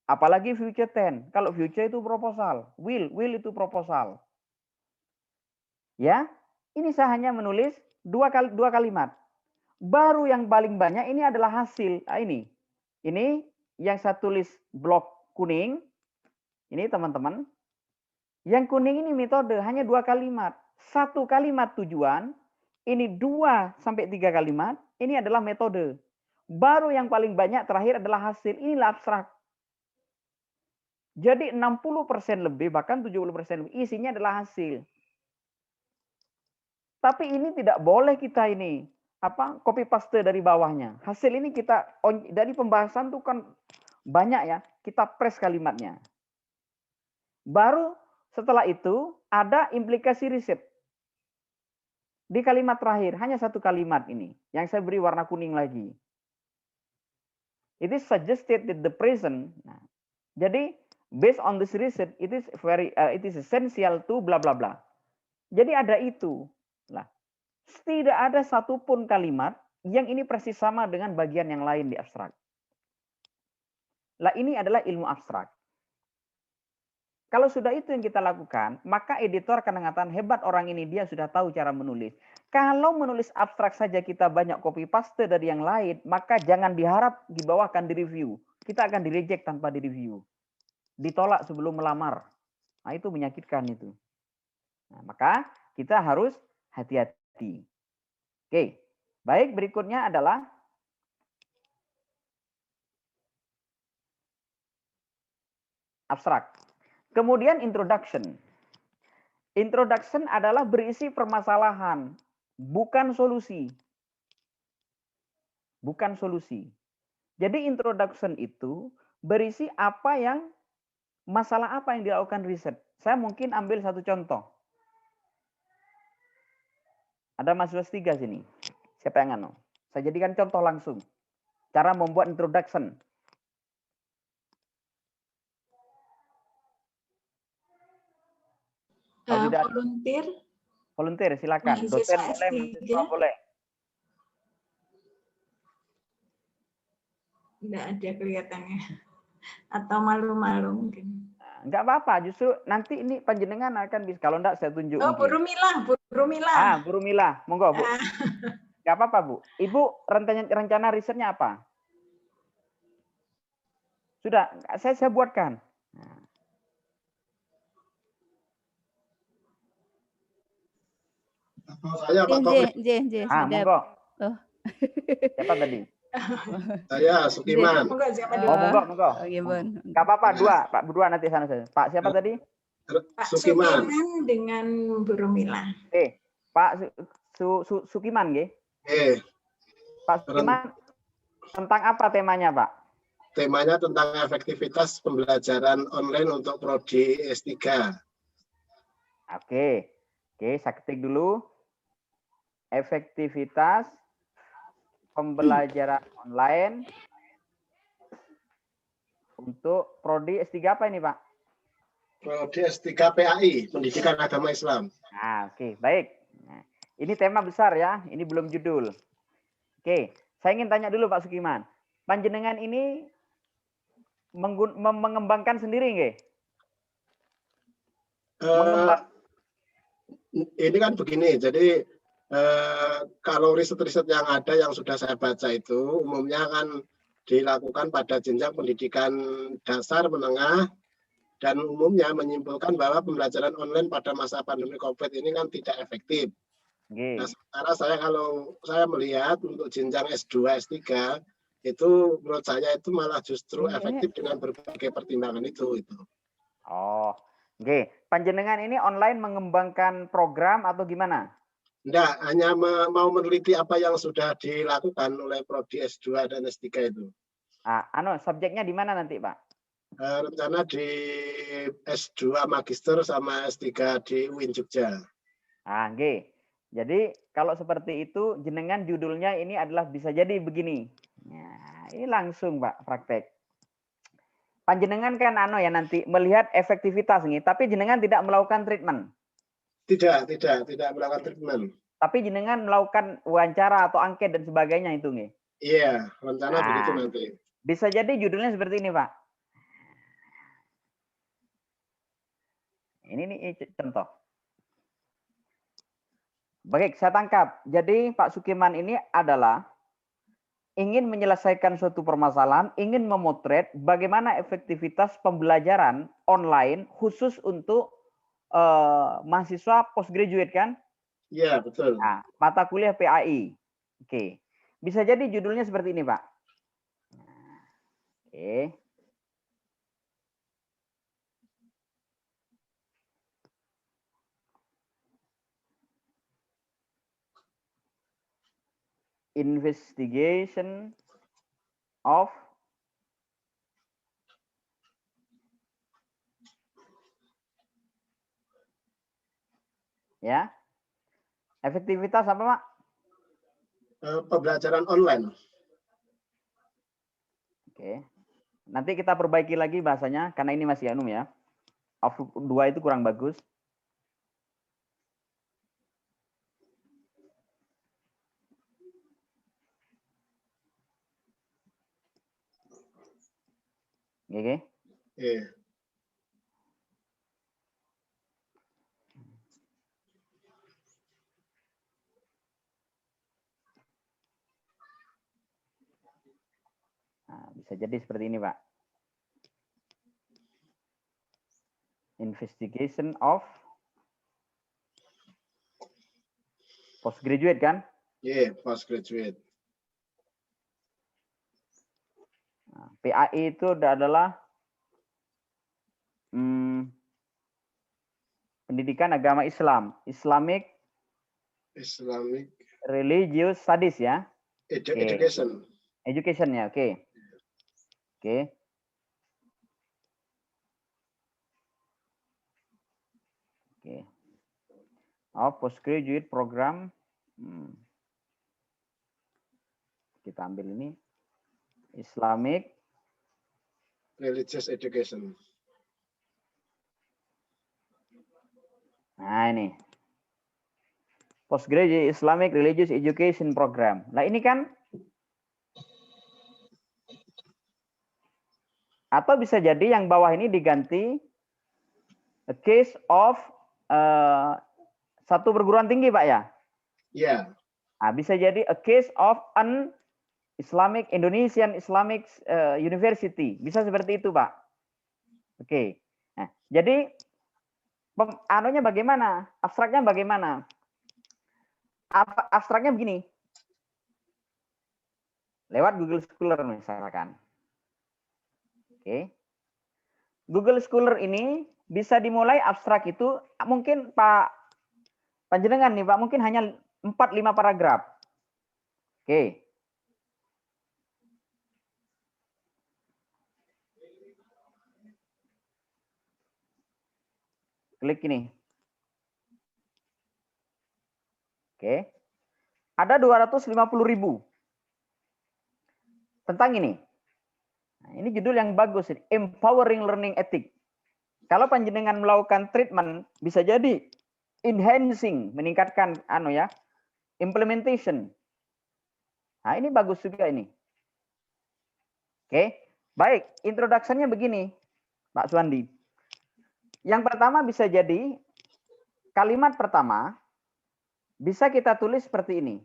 A: Apalagi future tense. Kalau future itu proposal, will itu proposal. Ya, ini saya hanya menulis 2 kalimat. Baru yang paling banyak ini adalah hasil. Nah, ini yang saya tulis blok kuning. Ini teman-teman, yang kuning ini metode hanya 2 kalimat. 1 kalimat tujuan, ini 2 sampai 3 kalimat, ini adalah metode. Baru yang paling banyak terakhir adalah hasil, inilah abstrak. Jadi 60% lebih, bahkan 70% lebih, isinya adalah hasil. Tapi ini tidak boleh kita ini copy paste dari bawahnya. Hasil ini kita dari pembahasan tuh kan banyak ya, kita press kalimatnya. Baru setelah itu ada implikasi riset. Di kalimat terakhir hanya 1 kalimat ini yang saya beri warna kuning lagi. It is suggested that the present. Nah, jadi based on this research, it is essential to bla bla bla. Jadi ada itu. Lah, tidak ada satupun kalimat yang ini persis sama dengan bagian yang lain di abstrak. Lah, ini adalah ilmu abstrak. Kalau sudah itu yang kita lakukan, maka editor akan mengatakan hebat orang ini, dia sudah tahu cara menulis. Kalau menulis abstrak saja kita banyak copy paste dari yang lain, maka jangan diharap di bawah akan direview. Kita akan direject tanpa direview. Ditolak sebelum melamar. Nah, itu menyakitkan itu. Nah, maka kita harus hati-hati. Oke, baik, berikutnya adalah abstrak. Kemudian introduction. Introduction adalah berisi permasalahan, bukan solusi. Bukan solusi. Jadi introduction itu berisi masalah apa yang dilakukan riset. Saya mungkin ambil satu contoh. Ada mahasiswa 3 sini. Siapa yang anu? Saya jadikan contoh langsung. Cara membuat introduction. Volunteer, silakan. Dosen boleh, mahasiswa boleh.
B: Tidak ada kelihatannya. Atau malu-malu mungkin.
A: Enggak apa-apa, justru nanti ini panjenengan akan bisa. Kalau enggak saya tunjuk.
B: Oh, Bu Rumila.
A: Bu Rumila, monggo, Bu. Enggak apa-apa, Bu. Ibu rencana risetnya apa? Sudah, saya buatkan.
F: Saya Pak Taufik.
A: Monggo. Siapa tadi?
F: Saya Sukiman.
A: Monggo. Enggak apa-apa, Pak berdua nanti sana saja. Pak siapa tadi?
B: Pak Sukiman dengan Bu Rumila.
A: Pak Sukiman nggih? Pak Sukiman tentang apa temanya, Pak?
F: Temanya tentang efektivitas pembelajaran online untuk prodi S3.
A: Oke, saya ketik dulu. Efektivitas pembelajaran online untuk prodi S3 apa ini, Pak?
F: Prodi S3 PAI, Pendidikan Agama Islam.
A: Nah, oke, baik. Nah, ini tema besar ya, ini belum judul. Oke, saya ingin tanya dulu Pak Sukiman. Panjenengan ini mengembangkan sendiri nggih?
F: Ini kan begini, jadi kalau riset-riset yang ada yang sudah saya baca itu umumnya kan dilakukan pada jenjang pendidikan dasar, menengah, dan umumnya menyimpulkan bahwa pembelajaran online pada masa pandemi COVID ini kan tidak efektif. Nah, sementara kalau saya melihat untuk jenjang S2, S3 itu menurut saya itu malah justru efektif dengan berbagai pertimbangan itu.
A: Oh, oke. Panjenengan ini online mengembangkan program atau gimana?
F: Enggak, hanya mau meneliti apa yang sudah dilakukan oleh prodi S2 dan S3 itu.
A: Subjeknya di mana nanti, Pak?
F: Rencana di S2 Magister sama S3 di UIN Jogja.
A: Jadi kalau seperti itu, jenengan judulnya ini adalah bisa jadi begini. Nah, ini langsung, Pak, praktek. Panjenengan kan nanti melihat efektivitas nih, tapi jenengan tidak melakukan treatment.
F: Tidak melakukan treatment.
A: Tapi jenengan melakukan wawancara atau angket dan sebagainya itu nih.
F: Iya, rencana begitu nanti.
A: Bisa jadi judulnya seperti ini, Pak. Ini nih contoh. Baik, saya tangkap. Jadi Pak Sukiman ini adalah ingin menyelesaikan suatu permasalahan, ingin memotret bagaimana efektivitas pembelajaran online khusus untuk mahasiswa postgraduate kan?
F: Iya, betul.
A: Nah, mata kuliah PAI. Oke. Bisa jadi judulnya seperti ini, Pak. Oke. Investigation of ya. Efektivitas apa, Pak?
F: Pembelajaran online.
A: Oke. Nanti kita perbaiki lagi bahasanya karena ini masih anum ya. Of 2 itu kurang bagus. Oke.
F: Iya.
A: Nah, bisa jadi seperti ini, Pak. Investigation of postgraduate kan?
F: Iya, postgraduate.
A: Nah, PAI itu adalah pendidikan agama Islam, Islamic Religious Studies ya.
F: Education.
A: Education ya, oke. Oke. Oke. Oh, postgraduate program. Kita ambil ini. Islamic
F: Religious Education.
A: Nah, ini. Postgraduate Islamic Religious Education Program. Nah, ini kan atau bisa jadi yang bawah ini diganti a case of satu perguruan tinggi, Pak ya?
F: Iya.
A: Nah, bisa jadi a case of an Indonesian Islamic University. Bisa seperti itu, Pak. Oke. Nah, jadi anunya bagaimana? Abstraknya bagaimana? Abstraknya begini. Lewat Google Scholar misalkan. Oke. Google Scholar ini bisa dimulai abstrak itu mungkin Pak panjenengan nih Pak mungkin hanya 4-5 paragraf. Oke. Klik ini. Oke. Ada 250.000 tentang ini. Nah, ini judul yang bagus, Empowering Learning Ethics. Kalau panjenengan melakukan treatment, bisa jadi enhancing, meningkatkan implementation. Nah, ini bagus juga ini. Oke, baik. Introduction-nya begini, Pak Suwandi. Yang pertama bisa jadi kalimat pertama bisa kita tulis seperti ini.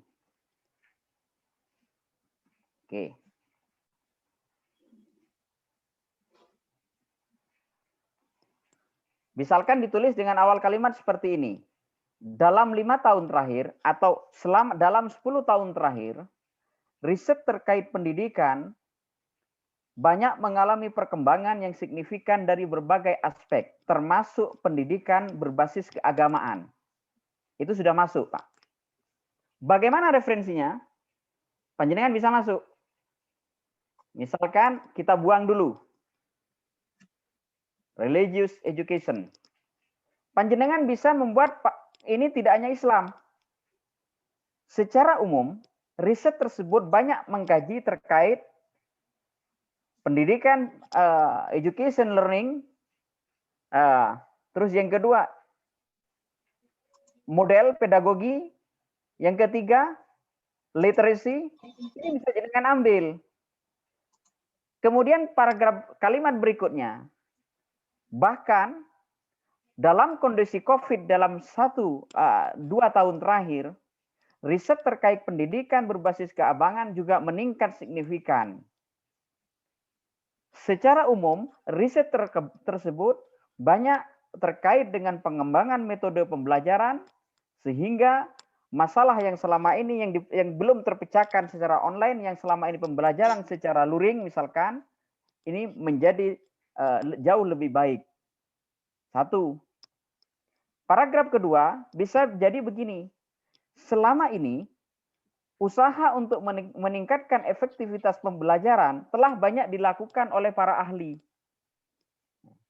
A: Oke. Misalkan ditulis dengan awal kalimat seperti ini. Dalam 5 tahun terakhir atau dalam 10 tahun terakhir, riset terkait pendidikan banyak mengalami perkembangan yang signifikan dari berbagai aspek, termasuk pendidikan berbasis keagamaan. Itu sudah masuk, Pak. Bagaimana referensinya? Panjenengan bisa masuk. Misalkan kita buang dulu. Religious education. Panjenengan bisa membuat ini tidak hanya Islam. Secara umum, riset tersebut banyak mengkaji terkait pendidikan, education learning. Terus yang kedua, model pedagogi. Yang ketiga, literacy. Ini bisa jenengan ambil. Kemudian paragraf kalimat berikutnya. Bahkan dalam kondisi COVID dalam 1-2 tahun terakhir, riset terkait pendidikan berbasis keabangan juga meningkat signifikan. Secara umum, riset tersebut banyak terkait dengan pengembangan metode pembelajaran, sehingga masalah yang selama ini yang belum terpecahkan secara online, yang selama ini pembelajaran secara luring misalkan, ini menjadi jauh lebih baik. Satu. Paragraf kedua bisa jadi begini. Selama ini, usaha untuk meningkatkan efektivitas pembelajaran telah banyak dilakukan oleh para ahli.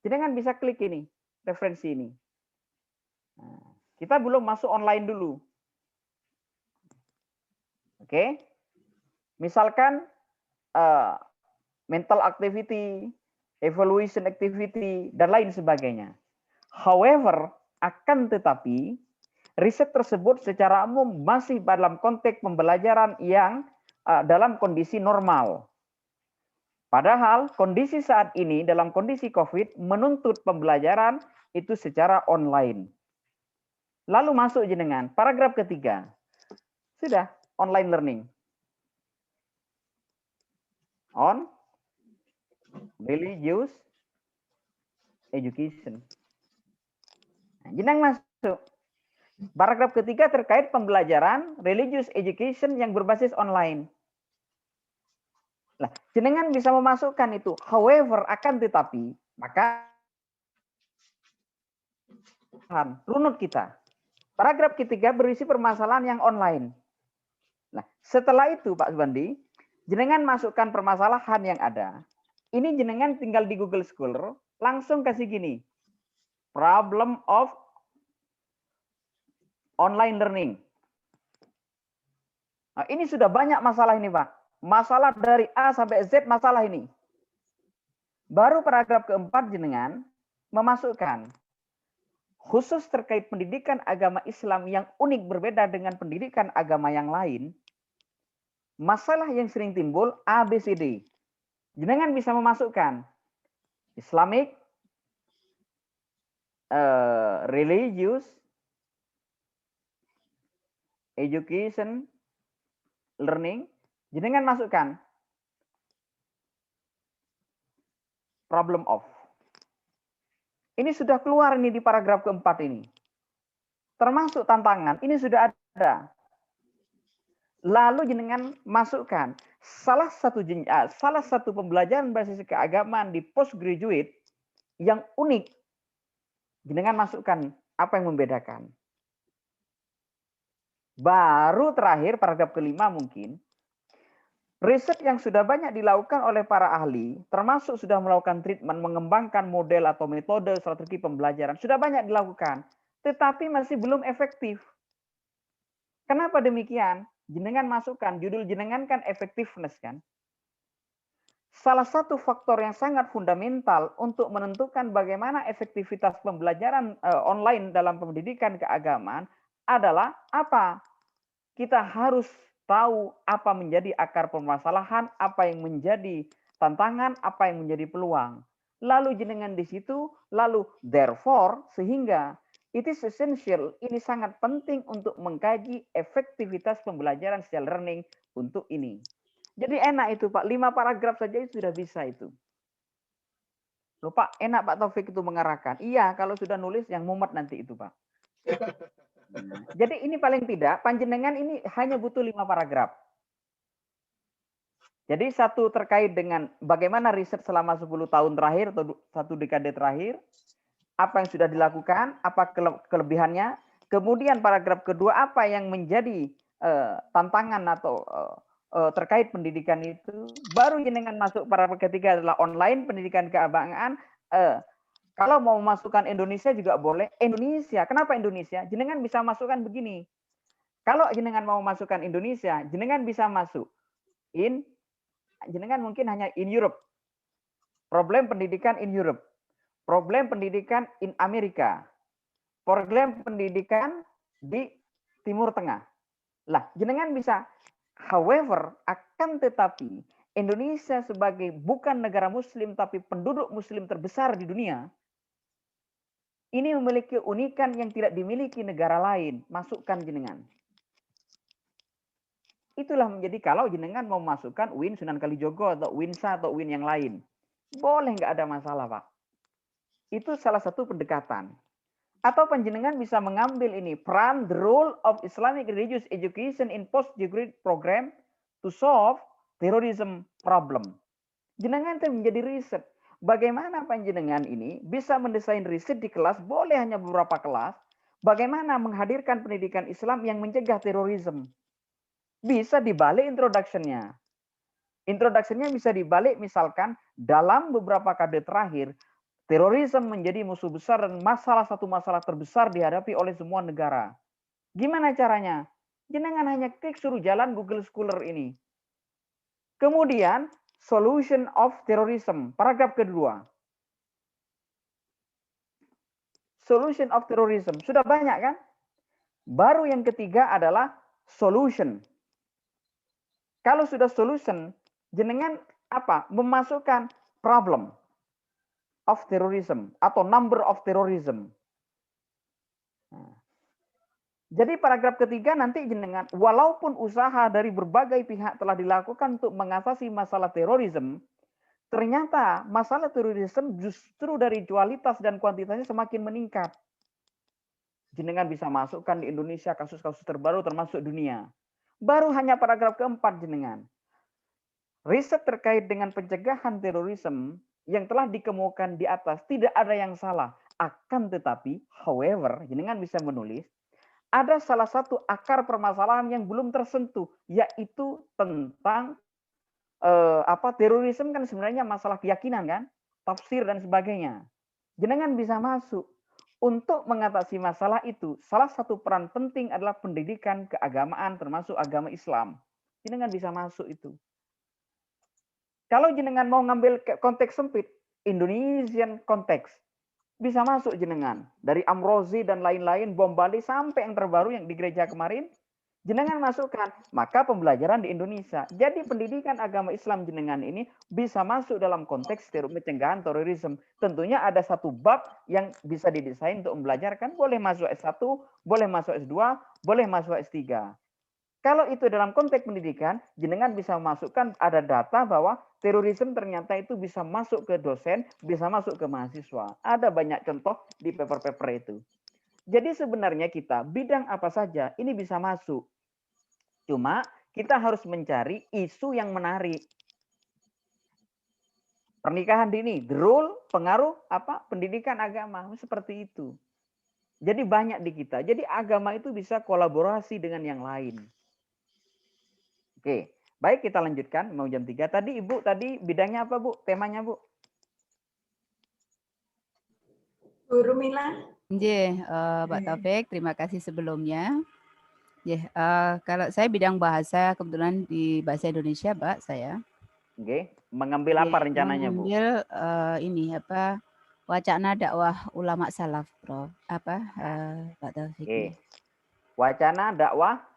A: Jangan bisa klik ini, referensi ini. Nah, kita belum masuk online dulu. Oke. Misalkan mental activity, evaluation activity, dan lain sebagainya. However, akan tetapi, riset tersebut secara umum masih dalam konteks pembelajaran yang dalam kondisi normal. Padahal kondisi saat ini dalam kondisi COVID menuntut pembelajaran itu secara online. Lalu masuk jenengan, paragraf ketiga. Sudah, online learning. On religious education. Nah, jenang masuk. Paragraf ketiga terkait pembelajaran religious education yang berbasis online. Nah, jenengan bisa memasukkan itu. However, akan tetapi, maka runut kita. Paragraf ketiga berisi permasalahan yang online. Nah, setelah itu Pak Subandi, jenengan masukkan permasalahan yang ada. Ini jenengan tinggal di Google Scholar, langsung kasih gini. Problem of online learning. Nah, ini sudah banyak masalah ini, Pak. Masalah dari A sampai Z masalah ini. Baru paragraf keempat jenengan memasukkan khusus terkait pendidikan agama Islam yang unik berbeda dengan pendidikan agama yang lain. Masalah yang sering timbul A, B, C, D. Jenengan bisa memasukkan Islamic, religious, education, learning. Jenengan masukkan problem of. Ini sudah keluar ini di paragraf keempat ini. Termasuk tantangan, ini sudah ada. Lalu jenengan masukkan salah satu pembelajaran basis keagamaan di postgraduate yang unik. Jenengan masukkan apa yang membedakan. Baru terakhir paragraf kelima mungkin. Riset yang sudah banyak dilakukan oleh para ahli, termasuk sudah melakukan treatment, mengembangkan model atau metode strategi pembelajaran, sudah banyak dilakukan, tetapi masih belum efektif. Kenapa demikian? Jenengan masukkan, judul jenengan kan effectiveness kan? Salah satu faktor yang sangat fundamental untuk menentukan bagaimana efektivitas pembelajaran online dalam pendidikan keagamaan adalah apa? Kita harus tahu apa menjadi akar permasalahan, apa yang menjadi tantangan, apa yang menjadi peluang. Lalu jenengan di situ, lalu therefore, sehingga it is essential, ini sangat penting untuk mengkaji efektivitas pembelajaran secara learning untuk ini. Jadi enak itu Pak, 5 paragraf saja itu sudah bisa itu. Loh Pak, enak Pak Taufik itu mengarahkan. Iya, kalau sudah nulis yang mumet nanti itu Pak. Jadi ini paling tidak, panjenengan ini hanya butuh 5 paragraf. Jadi satu terkait dengan bagaimana riset selama 10 tahun terakhir atau 1 dekade terakhir, apa yang sudah dilakukan, apa kelebihannya, kemudian paragraf kedua apa yang menjadi tantangan atau terkait pendidikan itu, baru jenengan masuk paragraf ketiga adalah online pendidikan keagamaan. Kalau mau masukkan Indonesia juga boleh. Indonesia, kenapa Indonesia? Jenengan bisa masukkan begini. Kalau jenengan mau masukkan Indonesia, jenengan bisa masuk jenengan mungkin hanya in Europe. Problem pendidikan in Europe. Problem pendidikan in Amerika. Problem pendidikan di Timur Tengah. Lah, jenengan bisa. However, akan tetapi Indonesia sebagai bukan negara muslim tapi penduduk muslim terbesar di dunia, ini memiliki keunikan yang tidak dimiliki negara lain. Masukkan jenengan. Itulah menjadi kalau jenengan mau masukkan UIN Sunan Kalijogo atau UINSA atau UIN yang lain. Boleh, nggak ada masalah, Pak. Itu salah satu pendekatan. Atau panjenengan bisa mengambil ini, peran the role of Islamic religious education in postgraduate program to solve terrorism problem. Jenengan itu menjadi riset. Bagaimana panjenengan ini bisa mendesain riset di kelas, boleh hanya beberapa kelas, bagaimana menghadirkan pendidikan Islam yang mencegah terorisme. Bisa dibalik introduction-nya. Introduction-nya bisa dibalik misalkan dalam beberapa kade terakhir, terorisme menjadi musuh besar dan satu masalah terbesar dihadapi oleh semua negara. Gimana caranya? Jenengan hanya klik suruh jalan Google Scholar ini. Kemudian, solution of terrorism, paragraf kedua. Solution of terrorism, sudah banyak kan? Baru yang ketiga adalah solution. Kalau sudah solution, jenengan apa? Memasukkan problem of terrorism atau number of terrorism. Nah, jadi paragraf ketiga nanti jenengan, walaupun usaha dari berbagai pihak telah dilakukan untuk mengatasi masalah terorisme, ternyata masalah terorisme justru dari kualitas dan kuantitasnya semakin meningkat. Jenengan bisa masukkan di Indonesia kasus-kasus terbaru termasuk dunia. Baru hanya paragraf keempat jenengan. Riset terkait dengan pencegahan terorisme yang telah dikemukakan di atas tidak ada yang salah. Akan tetapi, however, jenengan bisa menulis, ada salah satu akar permasalahan yang belum tersentuh, yaitu tentang terorisme kan sebenarnya masalah keyakinan kan, tafsir dan sebagainya. Jenengan bisa masuk. Untuk mengatasi masalah itu, salah satu peran penting adalah pendidikan keagamaan termasuk agama Islam. Jenengan bisa masuk itu. Kalau jenengan mau ngambil konteks sempit, Indonesian konteks, bisa masuk jenengan. Dari Amrozi dan lain-lain, Bom Bali sampai yang terbaru yang di gereja kemarin, jenengan masukkan, maka pembelajaran di Indonesia. Jadi pendidikan agama Islam jenengan ini bisa masuk dalam konteks pencegahan terorisme. Tentunya ada satu bab yang bisa didesain untuk membelajarkan, boleh masuk S1, boleh masuk S2, boleh masuk S3. Kalau itu dalam konteks pendidikan, jenengan bisa memasukkan ada data bahwa terorisme ternyata itu bisa masuk ke dosen, bisa masuk ke mahasiswa. Ada banyak contoh di paper-paper itu. Jadi sebenarnya kita bidang apa saja ini bisa masuk. Cuma kita harus mencari isu yang menarik. Pernikahan dini, the role, pengaruh apa? Pendidikan agama, seperti itu. Jadi banyak di kita. Jadi agama itu bisa kolaborasi dengan yang lain. Oke, baik kita lanjutkan. Mau jam 3. Tadi Ibu, tadi bidangnya apa Bu? Temanya Bu?
B: Bu Rumila.
E: Pak Taufik, terima kasih sebelumnya. Kalau saya bidang bahasa, kebetulan di bahasa Indonesia, Pak, saya.
A: Oke, mengambil apa rencananya Bu?
E: Mengambil wacana dakwah ulama salaf, Prof. Pak Taufik.
A: Oke. Wacana dakwah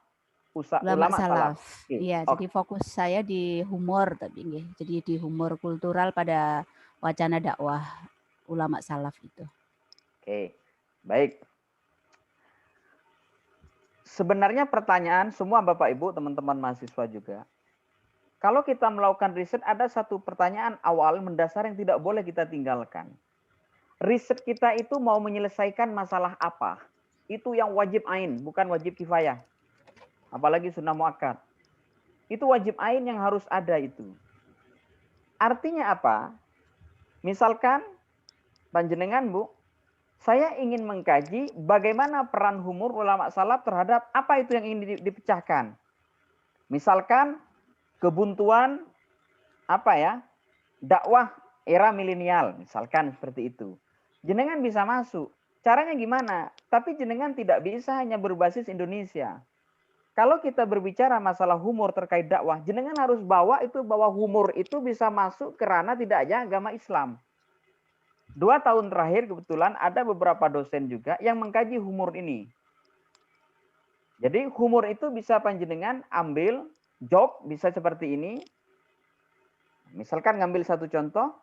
A: ulama salaf.
E: Iya, jadi fokus saya di humor tapi jadi di humor kultural pada wacana dakwah ulama salaf itu.
A: Oke. Baik. Sebenarnya pertanyaan semua Bapak Ibu, teman-teman mahasiswa juga. Kalau kita melakukan riset ada satu pertanyaan awal mendasar yang tidak boleh kita tinggalkan. Riset kita itu mau menyelesaikan masalah apa? Itu yang wajib ain, bukan wajib kifayah. Apalagi sunnah muakkad. Itu wajib ain yang harus ada itu. Artinya apa? Misalkan panjenengan Bu, saya ingin mengkaji bagaimana peran humor ulama salaf terhadap apa itu yang ingin dipecahkan. Misalkan kebuntuan dakwah era milenial, misalkan seperti itu. Jenengan bisa masuk. Caranya gimana? Tapi jenengan tidak bisa hanya berbasis Indonesia. Kalau kita berbicara masalah humor terkait dakwah, jenengan harus bawa bahwa humor itu bisa masuk ke ranah tidak hanya agama Islam. 2 tahun terakhir kebetulan ada beberapa dosen juga yang mengkaji humor ini. Jadi humor itu bisa panjenengan ambil joke bisa seperti ini. Misalkan ngambil satu contoh.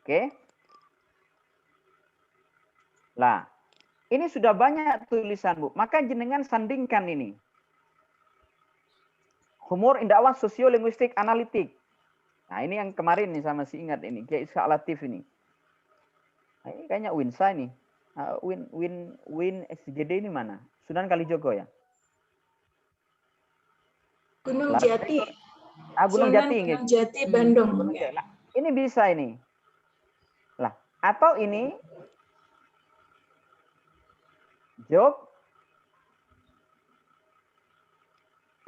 A: Oke. Lah, Ini sudah banyak tulisan, Bu. Maka jenengan sandingkan ini. Humor in dakwah sosiolinguistik analitik. Nah, ini yang kemarin nih sama si ingat ini, Kiai Ishaq Latif ini. Nah, ini kayaknya Winsa nih. Win SJD ini mana? Sunan Kalijogo ya?
B: Gunung Jati.
A: Gunung Jati.
B: Gunung Jati, Bandung.
A: Ini bisa ini. Lah, atau ini joke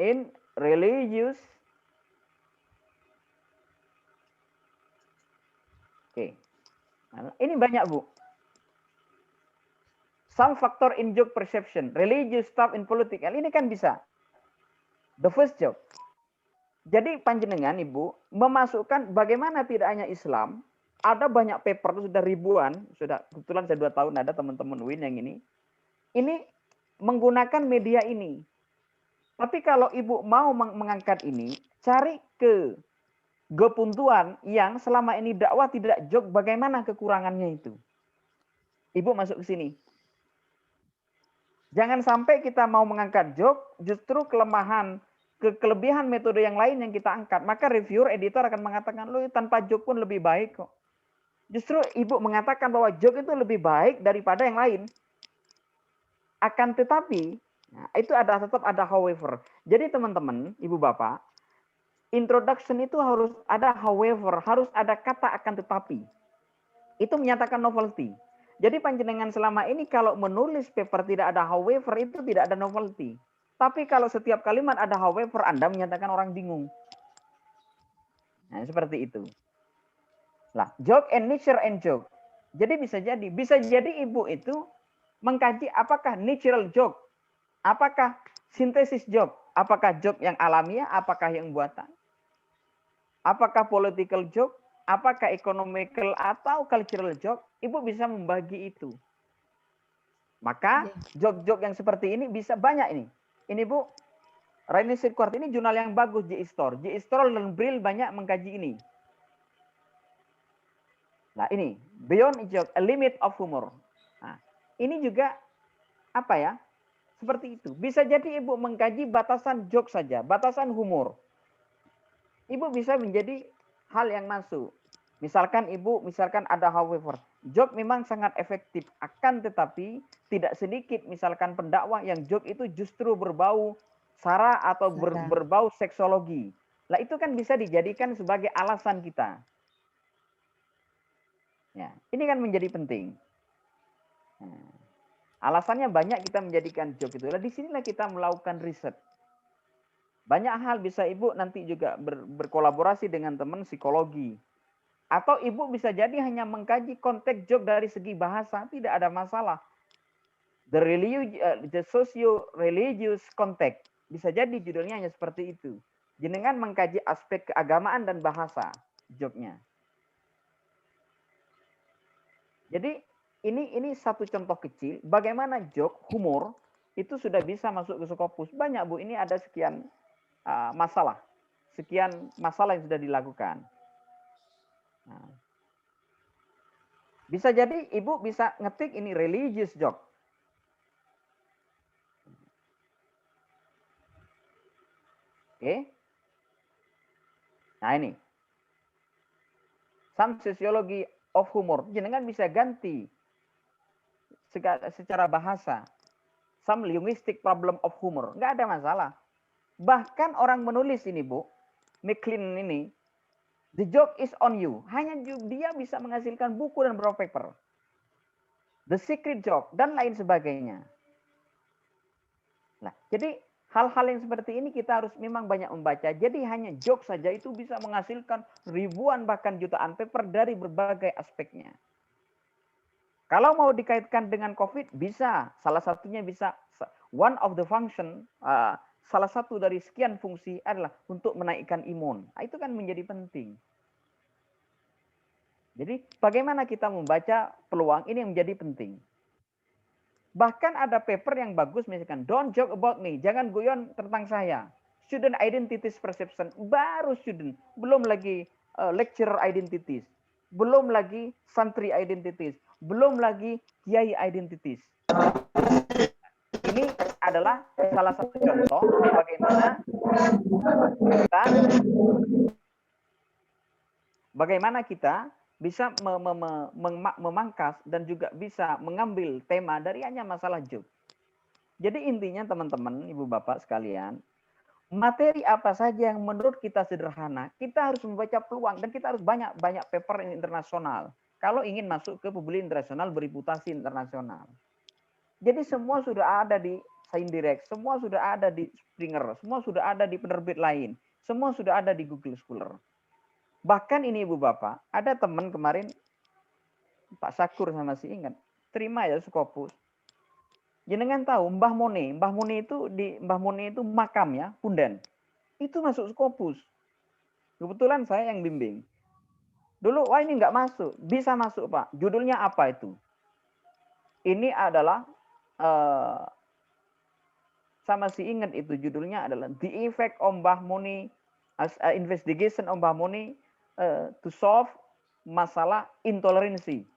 A: in religious. Oke. Nah, ini banyak, Bu. Some factor in joke perception, religious stuff in political. Ini kan bisa. The first joke. Jadi panjenengan, Ibu, memasukkan bagaimana tidak hanya Islam, ada banyak paper, sudah ribuan, sudah kebetulan saya 2 tahun ada teman-teman Win yang ini menggunakan media ini. Tapi kalau Ibu mau mengangkat ini, cari ke kepuntuan yang selama ini dakwah tidak joke, bagaimana kekurangannya itu. Ibu masuk ke sini. Jangan sampai kita mau mengangkat joke, justru kelebihan metode yang lain yang kita angkat. Maka reviewer, editor akan mengatakan, loh tanpa joke pun lebih baik kok. Justru Ibu mengatakan bahwa joke itu lebih baik daripada yang lain. Akan tetapi, nah, itu tetap ada however. Jadi teman-teman, Ibu Bapak, introduction itu harus ada however, harus ada kata akan tetapi. Itu menyatakan novelty. Jadi panjenengan selama ini kalau menulis paper tidak ada however, itu tidak ada novelty. Tapi kalau setiap kalimat ada however, Anda menyatakan orang bingung. Nah, seperti itu. Lah, joke and nature and joke. Jadi bisa jadi Ibu itu mengkaji apakah natural joke, apakah sintesis joke, apakah joke yang alamiah, apakah yang buatan, apakah political joke, apakah economical atau cultural joke. Ibu bisa membagi itu. Maka joke-joke yang seperti ini bisa banyak ini. Ini Bu, Rainy Sirkuart ini jurnal yang bagus, J-Store. J-Store dan Brill banyak mengkaji ini. Nah ini, Beyond Joke, A Limit of Humor. Nah, ini juga apa ya? Seperti itu. Bisa jadi Ibu mengkaji batasan joke saja, batasan humor. Ibu bisa menjadi hal yang masuk. Misalkan ada however. Joke memang sangat efektif. Akan tetapi tidak sedikit misalkan pendakwah yang joke itu justru berbau sara atau berbau seksologi. Lah itu kan bisa dijadikan sebagai alasan kita. Ya, ini kan menjadi penting. Nah, alasannya banyak kita menjadikan joke itu. Lah disinilah kita melakukan riset. Banyak hal bisa Ibu nanti juga berkolaborasi dengan teman psikologi. Atau Ibu bisa jadi hanya mengkaji konteks joke dari segi bahasa, tidak ada masalah. The socio-religious context. Bisa jadi judulnya hanya seperti itu. Jenengan mengkaji aspek keagamaan dan bahasa joke-nya. Jadi ini satu contoh kecil bagaimana joke, humor itu sudah bisa masuk ke Skopus. Banyak Bu, ini ada sekian masalah. Sekian masalah yang sudah dilakukan. Nah, bisa jadi Ibu bisa ngetik ini religious joke. Oke. Nah ini. Some sociology of humor. Jenengan bisa ganti secara bahasa. Some linguistic problem of humor. Nggak ada masalah. Bahkan orang menulis ini Bu, McLean ini, the joke is on you. Hanya dia bisa menghasilkan buku dan beberapa paper. The secret joke dan lain sebagainya. Nah, jadi hal-hal yang seperti ini kita harus memang banyak membaca. Jadi hanya joke saja itu bisa menghasilkan ribuan bahkan jutaan paper dari berbagai aspeknya. Kalau mau dikaitkan dengan COVID bisa. Salah satunya bisa one of the function, salah satu dari sekian fungsi adalah untuk menaikkan imun. Nah, itu kan menjadi penting. Jadi bagaimana kita membaca peluang ini yang menjadi penting. Bahkan ada paper yang bagus misalkan don't joke about me, jangan guyon tentang saya. Student identities perception, baru student, belum lagi lecturer identities, belum lagi santri identities, belum lagi kiai identities. Ini adalah salah satu contoh bagaimana kita bisa memangkas dan juga bisa mengambil tema dari hanya masalah joke. Jadi intinya teman-teman, ibu bapak sekalian, materi apa saja yang menurut kita sederhana, kita harus membaca peluang dan kita harus banyak paper internasional. Kalau ingin masuk ke publik internasional bereputasi internasional. Jadi semua sudah ada di Saindirect, semua sudah ada di Springer, semua sudah ada di penerbit lain, semua sudah ada di Google Scholar. Bahkan ini ibu bapak, ada teman kemarin Pak Sakur sama si ingat, terima ya Scopus. Jenengan tahu Mbah Mone itu makam ya, Punden. Itu masuk Scopus. Kebetulan saya yang bimbing. Dulu wah ini nggak masuk, bisa masuk Pak. Judulnya apa itu? Ini adalah sama si ingat itu judulnya adalah The Effect of Mbah Mone as Investigation of Mbah Mone to Solve Masalah Intoleransi.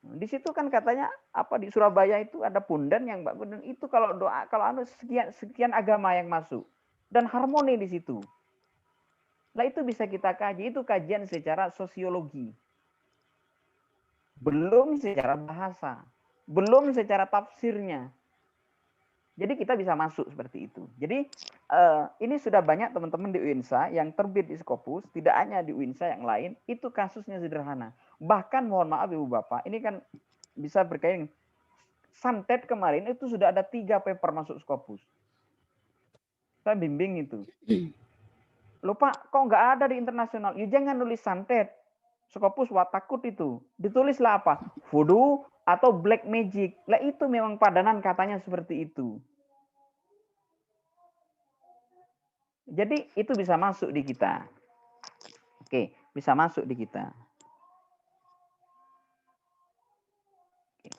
A: Di situ kan katanya apa di Surabaya itu ada Punden yang Mbak Punden itu kalau doa kalau sekian agama yang masuk dan harmoni di situ. Nah itu bisa kita kaji, itu kajian secara sosiologi. Belum secara bahasa, belum secara tafsirnya. Jadi kita bisa masuk seperti itu. Jadi ini sudah banyak teman-teman di UINSA yang terbit di Scopus, tidak hanya di UINSA yang lain, itu kasusnya sederhana. Bahkan mohon maaf Ibu Bapak, ini kan bisa berkaitan. Santet kemarin itu sudah ada 3 paper masuk Scopus. Saya bimbing itu. Loh Pak, kok nggak ada di internasional? Ya jangan nulis santet. Scopus watakut itu. Ditulislah apa? Voodoo atau black magic. Lah itu memang padanan katanya seperti itu. Jadi itu bisa masuk di kita. Oke, bisa masuk di kita. Oke.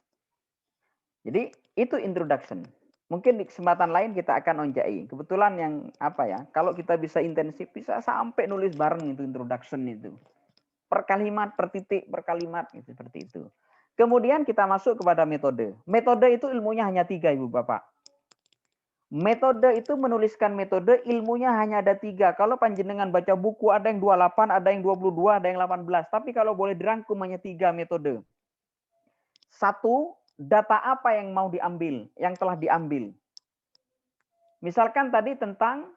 A: Jadi itu introduction. Mungkin di kesempatan lain kita akan onjai. Kebetulan yang apa ya, kalau kita bisa intensif, bisa sampai nulis bareng itu introduction itu. Per kalimat, per titik, per kalimat, gitu, seperti itu. Kemudian kita masuk kepada metode. Metode itu ilmunya hanya 3, Ibu Bapak. Metode itu menuliskan metode, ilmunya hanya ada 3. Kalau panjenengan baca buku, ada yang 28, ada yang 22, ada yang 18. Tapi kalau boleh dirangkum hanya 3 metode. 1, data apa yang mau diambil, yang telah diambil. Misalkan tadi tentang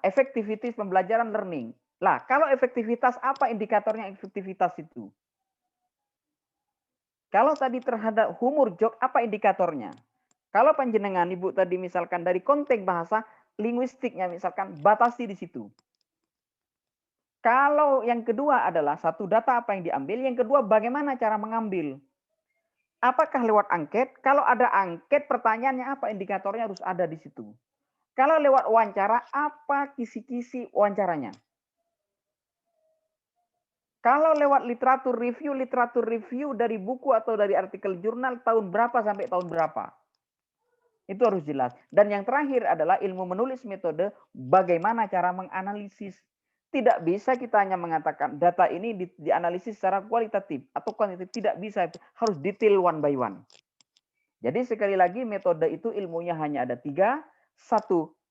A: efektivitas pembelajaran learning. Lah, kalau efektivitas apa indikatornya efektivitas itu? Kalau tadi terhadap humor joke apa indikatornya? Kalau panjenengan Ibu tadi misalkan dari konteks bahasa linguistiknya misalkan batasi di situ. Kalau yang kedua adalah 1 data apa yang diambil, yang kedua bagaimana cara mengambil. Apakah lewat angket? Kalau ada angket, pertanyaannya apa? Indikatornya harus ada di situ. Kalau lewat wawancara, apa kisi-kisi wawancaranya? Kalau lewat literatur review dari buku atau dari artikel jurnal tahun berapa sampai tahun berapa? Itu harus jelas. Dan yang terakhir adalah ilmu menulis metode, bagaimana cara menganalisis. Tidak bisa kita hanya mengatakan data ini dianalisis secara kualitatif atau kuantitatif. Tidak bisa, harus detail one by one. Jadi sekali lagi metode itu ilmunya hanya ada 3. 1,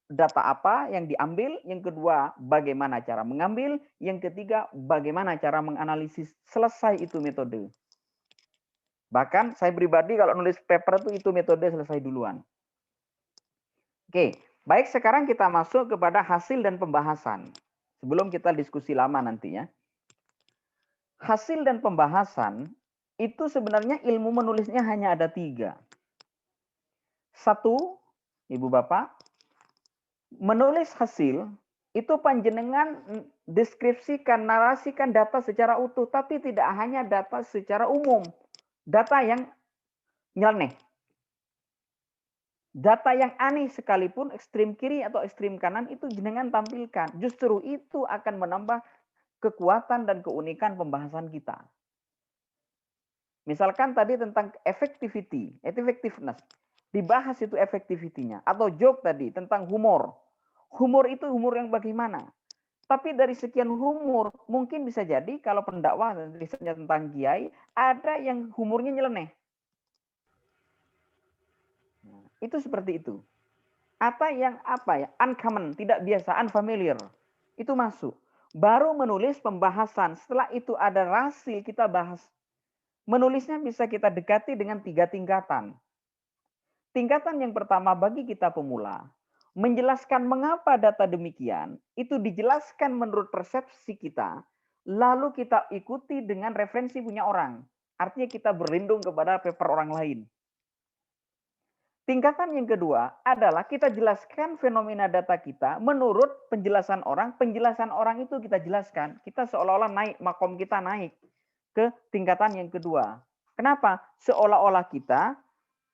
A: data apa yang diambil. Yang kedua, bagaimana cara mengambil. Yang ketiga, bagaimana cara menganalisis. Selesai itu metode. Bahkan saya pribadi kalau nulis paper itu metode selesai duluan. Oke, baik sekarang kita masuk kepada hasil dan pembahasan. Sebelum kita diskusi lama nantinya. Hasil dan pembahasan itu sebenarnya ilmu menulisnya hanya ada 3. 1, Ibu Bapak, menulis hasil itu panjenengan deskripsikan, narasikan data secara utuh, tapi tidak hanya data secara umum. Data yang nyeleneh. Data yang aneh sekalipun ekstrim kiri atau ekstrim kanan itu jenengan tampilkan. Justru itu akan menambah kekuatan dan keunikan pembahasan kita. Misalkan tadi tentang effectiveness. Dibahas itu effectivity-nya. Atau joke tadi tentang humor. Humor itu humor yang bagaimana? Tapi dari sekian humor, mungkin bisa jadi kalau pendakwah dan risetnya tentang kiai, ada yang humornya nyeleneh. Itu seperti itu. Apa yang uncommon, tidak biasa, unfamiliar, itu masuk. Baru menulis pembahasan, setelah itu ada hasil kita bahas. Menulisnya bisa kita dekati dengan 3 tingkatan. Tingkatan yang pertama bagi kita pemula, menjelaskan mengapa data demikian, itu dijelaskan menurut persepsi kita, lalu kita ikuti dengan referensi punya orang. Artinya kita berlindung kepada paper orang lain. Tingkatan yang kedua adalah kita jelaskan fenomena data kita menurut penjelasan orang itu kita jelaskan. Kita seolah-olah naik, makom kita naik ke tingkatan yang kedua. Kenapa? Seolah-olah kita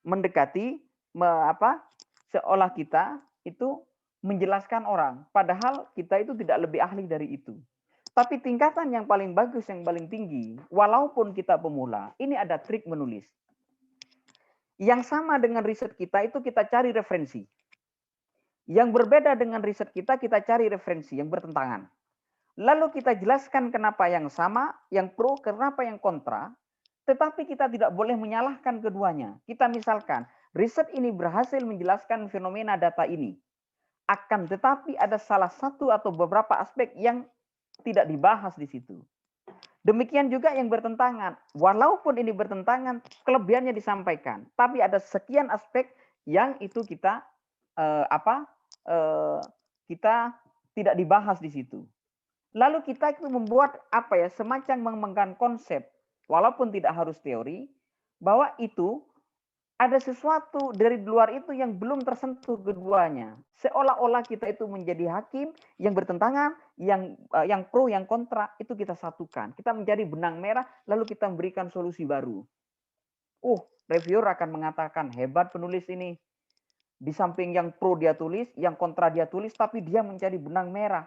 A: mendekati, seolah kita itu menjelaskan orang. Padahal kita itu tidak lebih ahli dari itu. Tapi tingkatan yang paling bagus, yang paling tinggi, walaupun kita pemula, ini ada trik menulis. Yang sama dengan riset kita itu kita cari referensi. Yang berbeda dengan riset kita cari referensi yang bertentangan. Lalu kita jelaskan kenapa yang sama, yang pro, kenapa yang kontra. Tetapi kita tidak boleh menyalahkan keduanya. Kita misalkan, riset ini berhasil menjelaskan fenomena data ini. Akan tetapi ada salah satu atau beberapa aspek yang tidak dibahas di situ. Demikian juga yang bertentangan. Walaupun ini bertentangan, kelebihannya disampaikan. Tapi ada sekian aspek yang itu kita kita tidak dibahas di situ. Lalu kita itu membuat semacam mengembangkan konsep, walaupun tidak harus teori, bahwa itu ada sesuatu dari luar itu yang belum tersentuh keduanya. Seolah-olah kita itu menjadi hakim yang bertentangan, yang pro, yang kontra, itu kita satukan. Kita menjadi benang merah, lalu kita memberikan solusi baru. Reviewer akan mengatakan, hebat penulis ini. Di samping yang pro dia tulis, yang kontra dia tulis, tapi dia menjadi benang merah.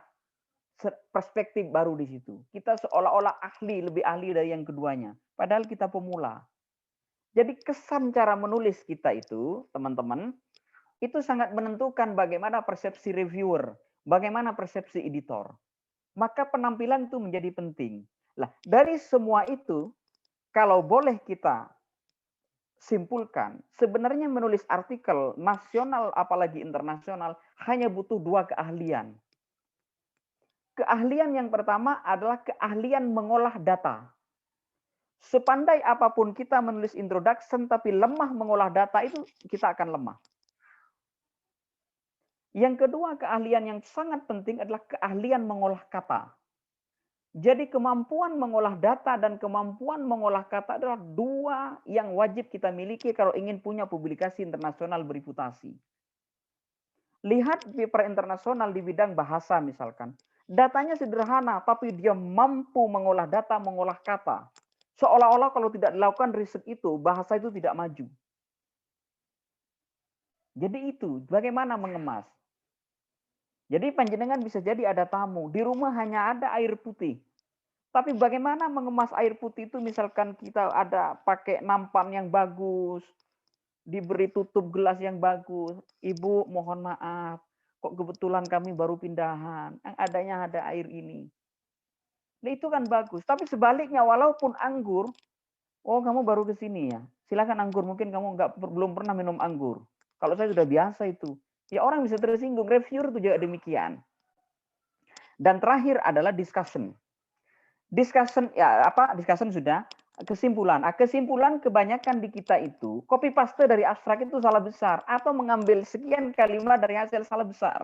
A: Perspektif baru di situ. Kita seolah-olah lebih ahli dari yang keduanya. Padahal kita pemula. Jadi kesan cara menulis kita itu, teman-teman, itu sangat menentukan bagaimana persepsi reviewer, bagaimana persepsi editor. Maka penampilan itu menjadi penting. Lah, dari semua itu, kalau boleh kita simpulkan, sebenarnya menulis artikel nasional apalagi internasional hanya butuh 2 keahlian. Keahlian yang pertama adalah keahlian mengolah data. Sepandai apapun kita menulis introduction, tapi lemah mengolah data itu kita akan lemah. Yang kedua, keahlian yang sangat penting adalah keahlian mengolah kata. Jadi kemampuan mengolah data dan kemampuan mengolah kata adalah 2 yang wajib kita miliki kalau ingin punya publikasi internasional bereputasi. Lihat paper internasional di bidang bahasa misalkan. Datanya sederhana, tapi dia mampu mengolah data, mengolah kata. Seolah-olah kalau tidak dilakukan riset itu, bahasa itu tidak maju. Jadi itu, bagaimana mengemas. Jadi panjenengan bisa jadi ada tamu, di rumah hanya ada air putih. Tapi bagaimana mengemas air putih itu, misalkan kita ada pakai nampan yang bagus, diberi tutup gelas yang bagus. Ibu mohon maaf, kok kebetulan kami baru pindahan, yang adanya ada air ini. Nah, itu kan bagus. Tapi sebaliknya, walaupun anggur, kamu baru ke sini ya, silakan anggur. Mungkin kamu belum pernah minum anggur. Kalau saya sudah biasa itu, ya orang bisa tersinggung. Reviewer itu juga demikian. Dan terakhir adalah discussion. Discussion sudah. Kesimpulan. Kesimpulan kebanyakan di kita itu copy paste dari abstrak itu salah besar atau mengambil sekian kalimat dari hasil salah besar.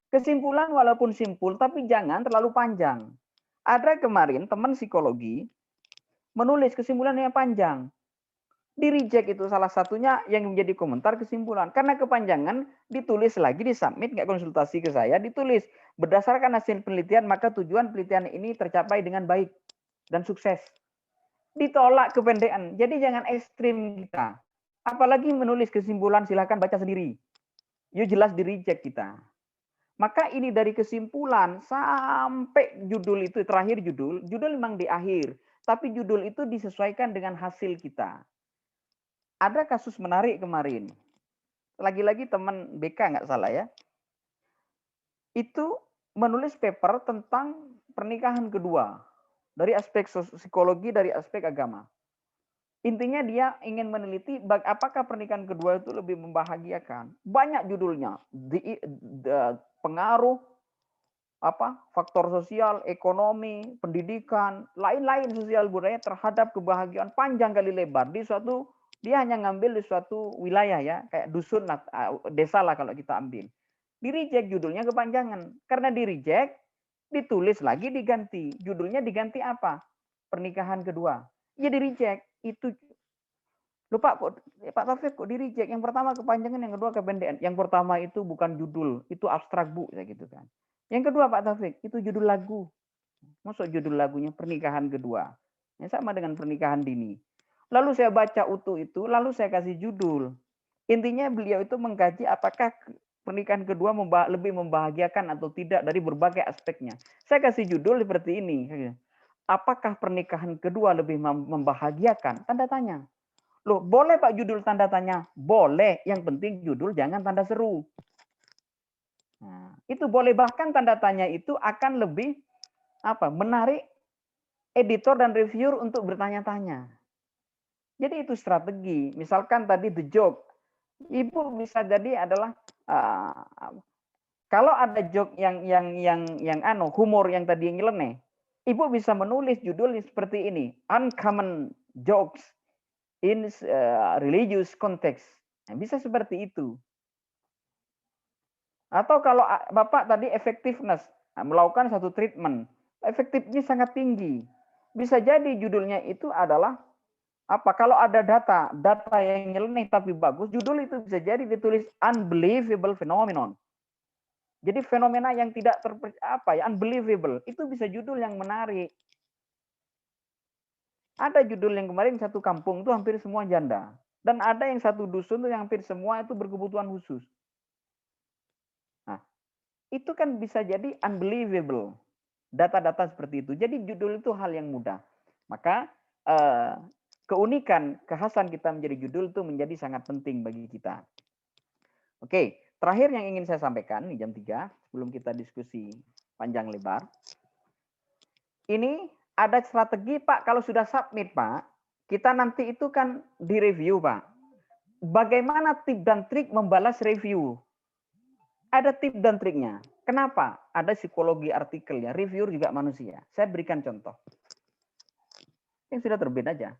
A: Kesimpulan walaupun simpul tapi jangan terlalu panjang. Ada kemarin teman psikologi menulis kesimpulannya panjang. Di reject itu salah satunya yang menjadi komentar kesimpulan. Karena kepanjangan ditulis lagi, disubmit, nggak konsultasi ke saya, ditulis. Berdasarkan hasil penelitian, maka tujuan penelitian ini tercapai dengan baik dan sukses. Ditolak kependekan. Jadi jangan ekstrim kita. Apalagi menulis kesimpulan, silakan baca sendiri. Yuk jelas di reject kita. Maka ini dari kesimpulan sampai judul itu, terakhir judul memang di akhir. Tapi judul itu disesuaikan dengan hasil kita. Ada kasus menarik kemarin. Lagi-lagi teman BK nggak salah ya. Itu menulis paper tentang pernikahan kedua dari aspek psikologi, dari aspek agama. Intinya dia ingin meneliti apakah pernikahan kedua itu lebih membahagiakan. Banyak judulnya, pengaruh faktor sosial, ekonomi, pendidikan, lain-lain sosial budaya terhadap kebahagiaan, panjang kali lebar. Dia hanya ngambil di suatu wilayah ya, kayak dusun lah, desa lah kalau kita ambil. Di reject judulnya kepanjangan. Karena di reject, ditulis lagi diganti. Judulnya diganti apa? Pernikahan kedua. Ya di reject. Itu lupa kok Pak Taufik kok di reject. Yang pertama kepanjangan, yang kedua kependekan. Yang pertama itu bukan judul, itu abstrak Bu, kayak gitu kan. Yang kedua Pak Taufik, itu judul lagu. Masuk judul lagunya pernikahan kedua. Yang sama dengan pernikahan dini. Lalu saya baca utuh itu, lalu saya kasih judul. Intinya beliau itu mengkaji apakah pernikahan kedua lebih membahagiakan atau tidak dari berbagai aspeknya. Saya kasih judul seperti ini. Apakah pernikahan kedua lebih membahagiakan? Tanda tanya. Loh, boleh Pak judul tanda tanya? Boleh. Yang penting judul jangan tanda seru. Nah, itu boleh, bahkan tanda tanya itu akan lebih menarik editor dan reviewer untuk bertanya-tanya. Jadi itu strategi. Misalkan tadi the joke. Ibu bisa jadi adalah kalau ada joke yang humor yang tadi yang nyeleneh, Ibu bisa menulis judul seperti ini, uncommon jokes in religious context. Nah, bisa seperti itu. Atau kalau Bapak tadi effectiveness, melakukan satu treatment, efektifnya sangat tinggi. Bisa jadi judulnya itu adalah kalau ada data yang nyeleneh tapi bagus, judul itu bisa jadi ditulis unbelievable phenomenon. Jadi fenomena yang tidak unbelievable, itu bisa judul yang menarik. Ada judul yang kemarin satu kampung itu hampir semua janda. Dan ada yang satu dusun itu yang hampir semua itu berkebutuhan khusus. Nah, itu kan bisa jadi unbelievable. Data-data seperti itu. Jadi judul itu hal yang mudah. Maka keunikan, kekhasan kita menjadi judul itu menjadi sangat penting bagi kita. Oke, terakhir yang ingin saya sampaikan di jam 3, sebelum kita diskusi panjang lebar. Ini ada strategi Pak, kalau sudah submit Pak, kita nanti itu kan direview Pak. Bagaimana tip dan trik membalas review? Ada tip dan triknya. Kenapa? Ada psikologi artikelnya, reviewer juga manusia. Saya berikan contoh. Yang sudah terbit aja.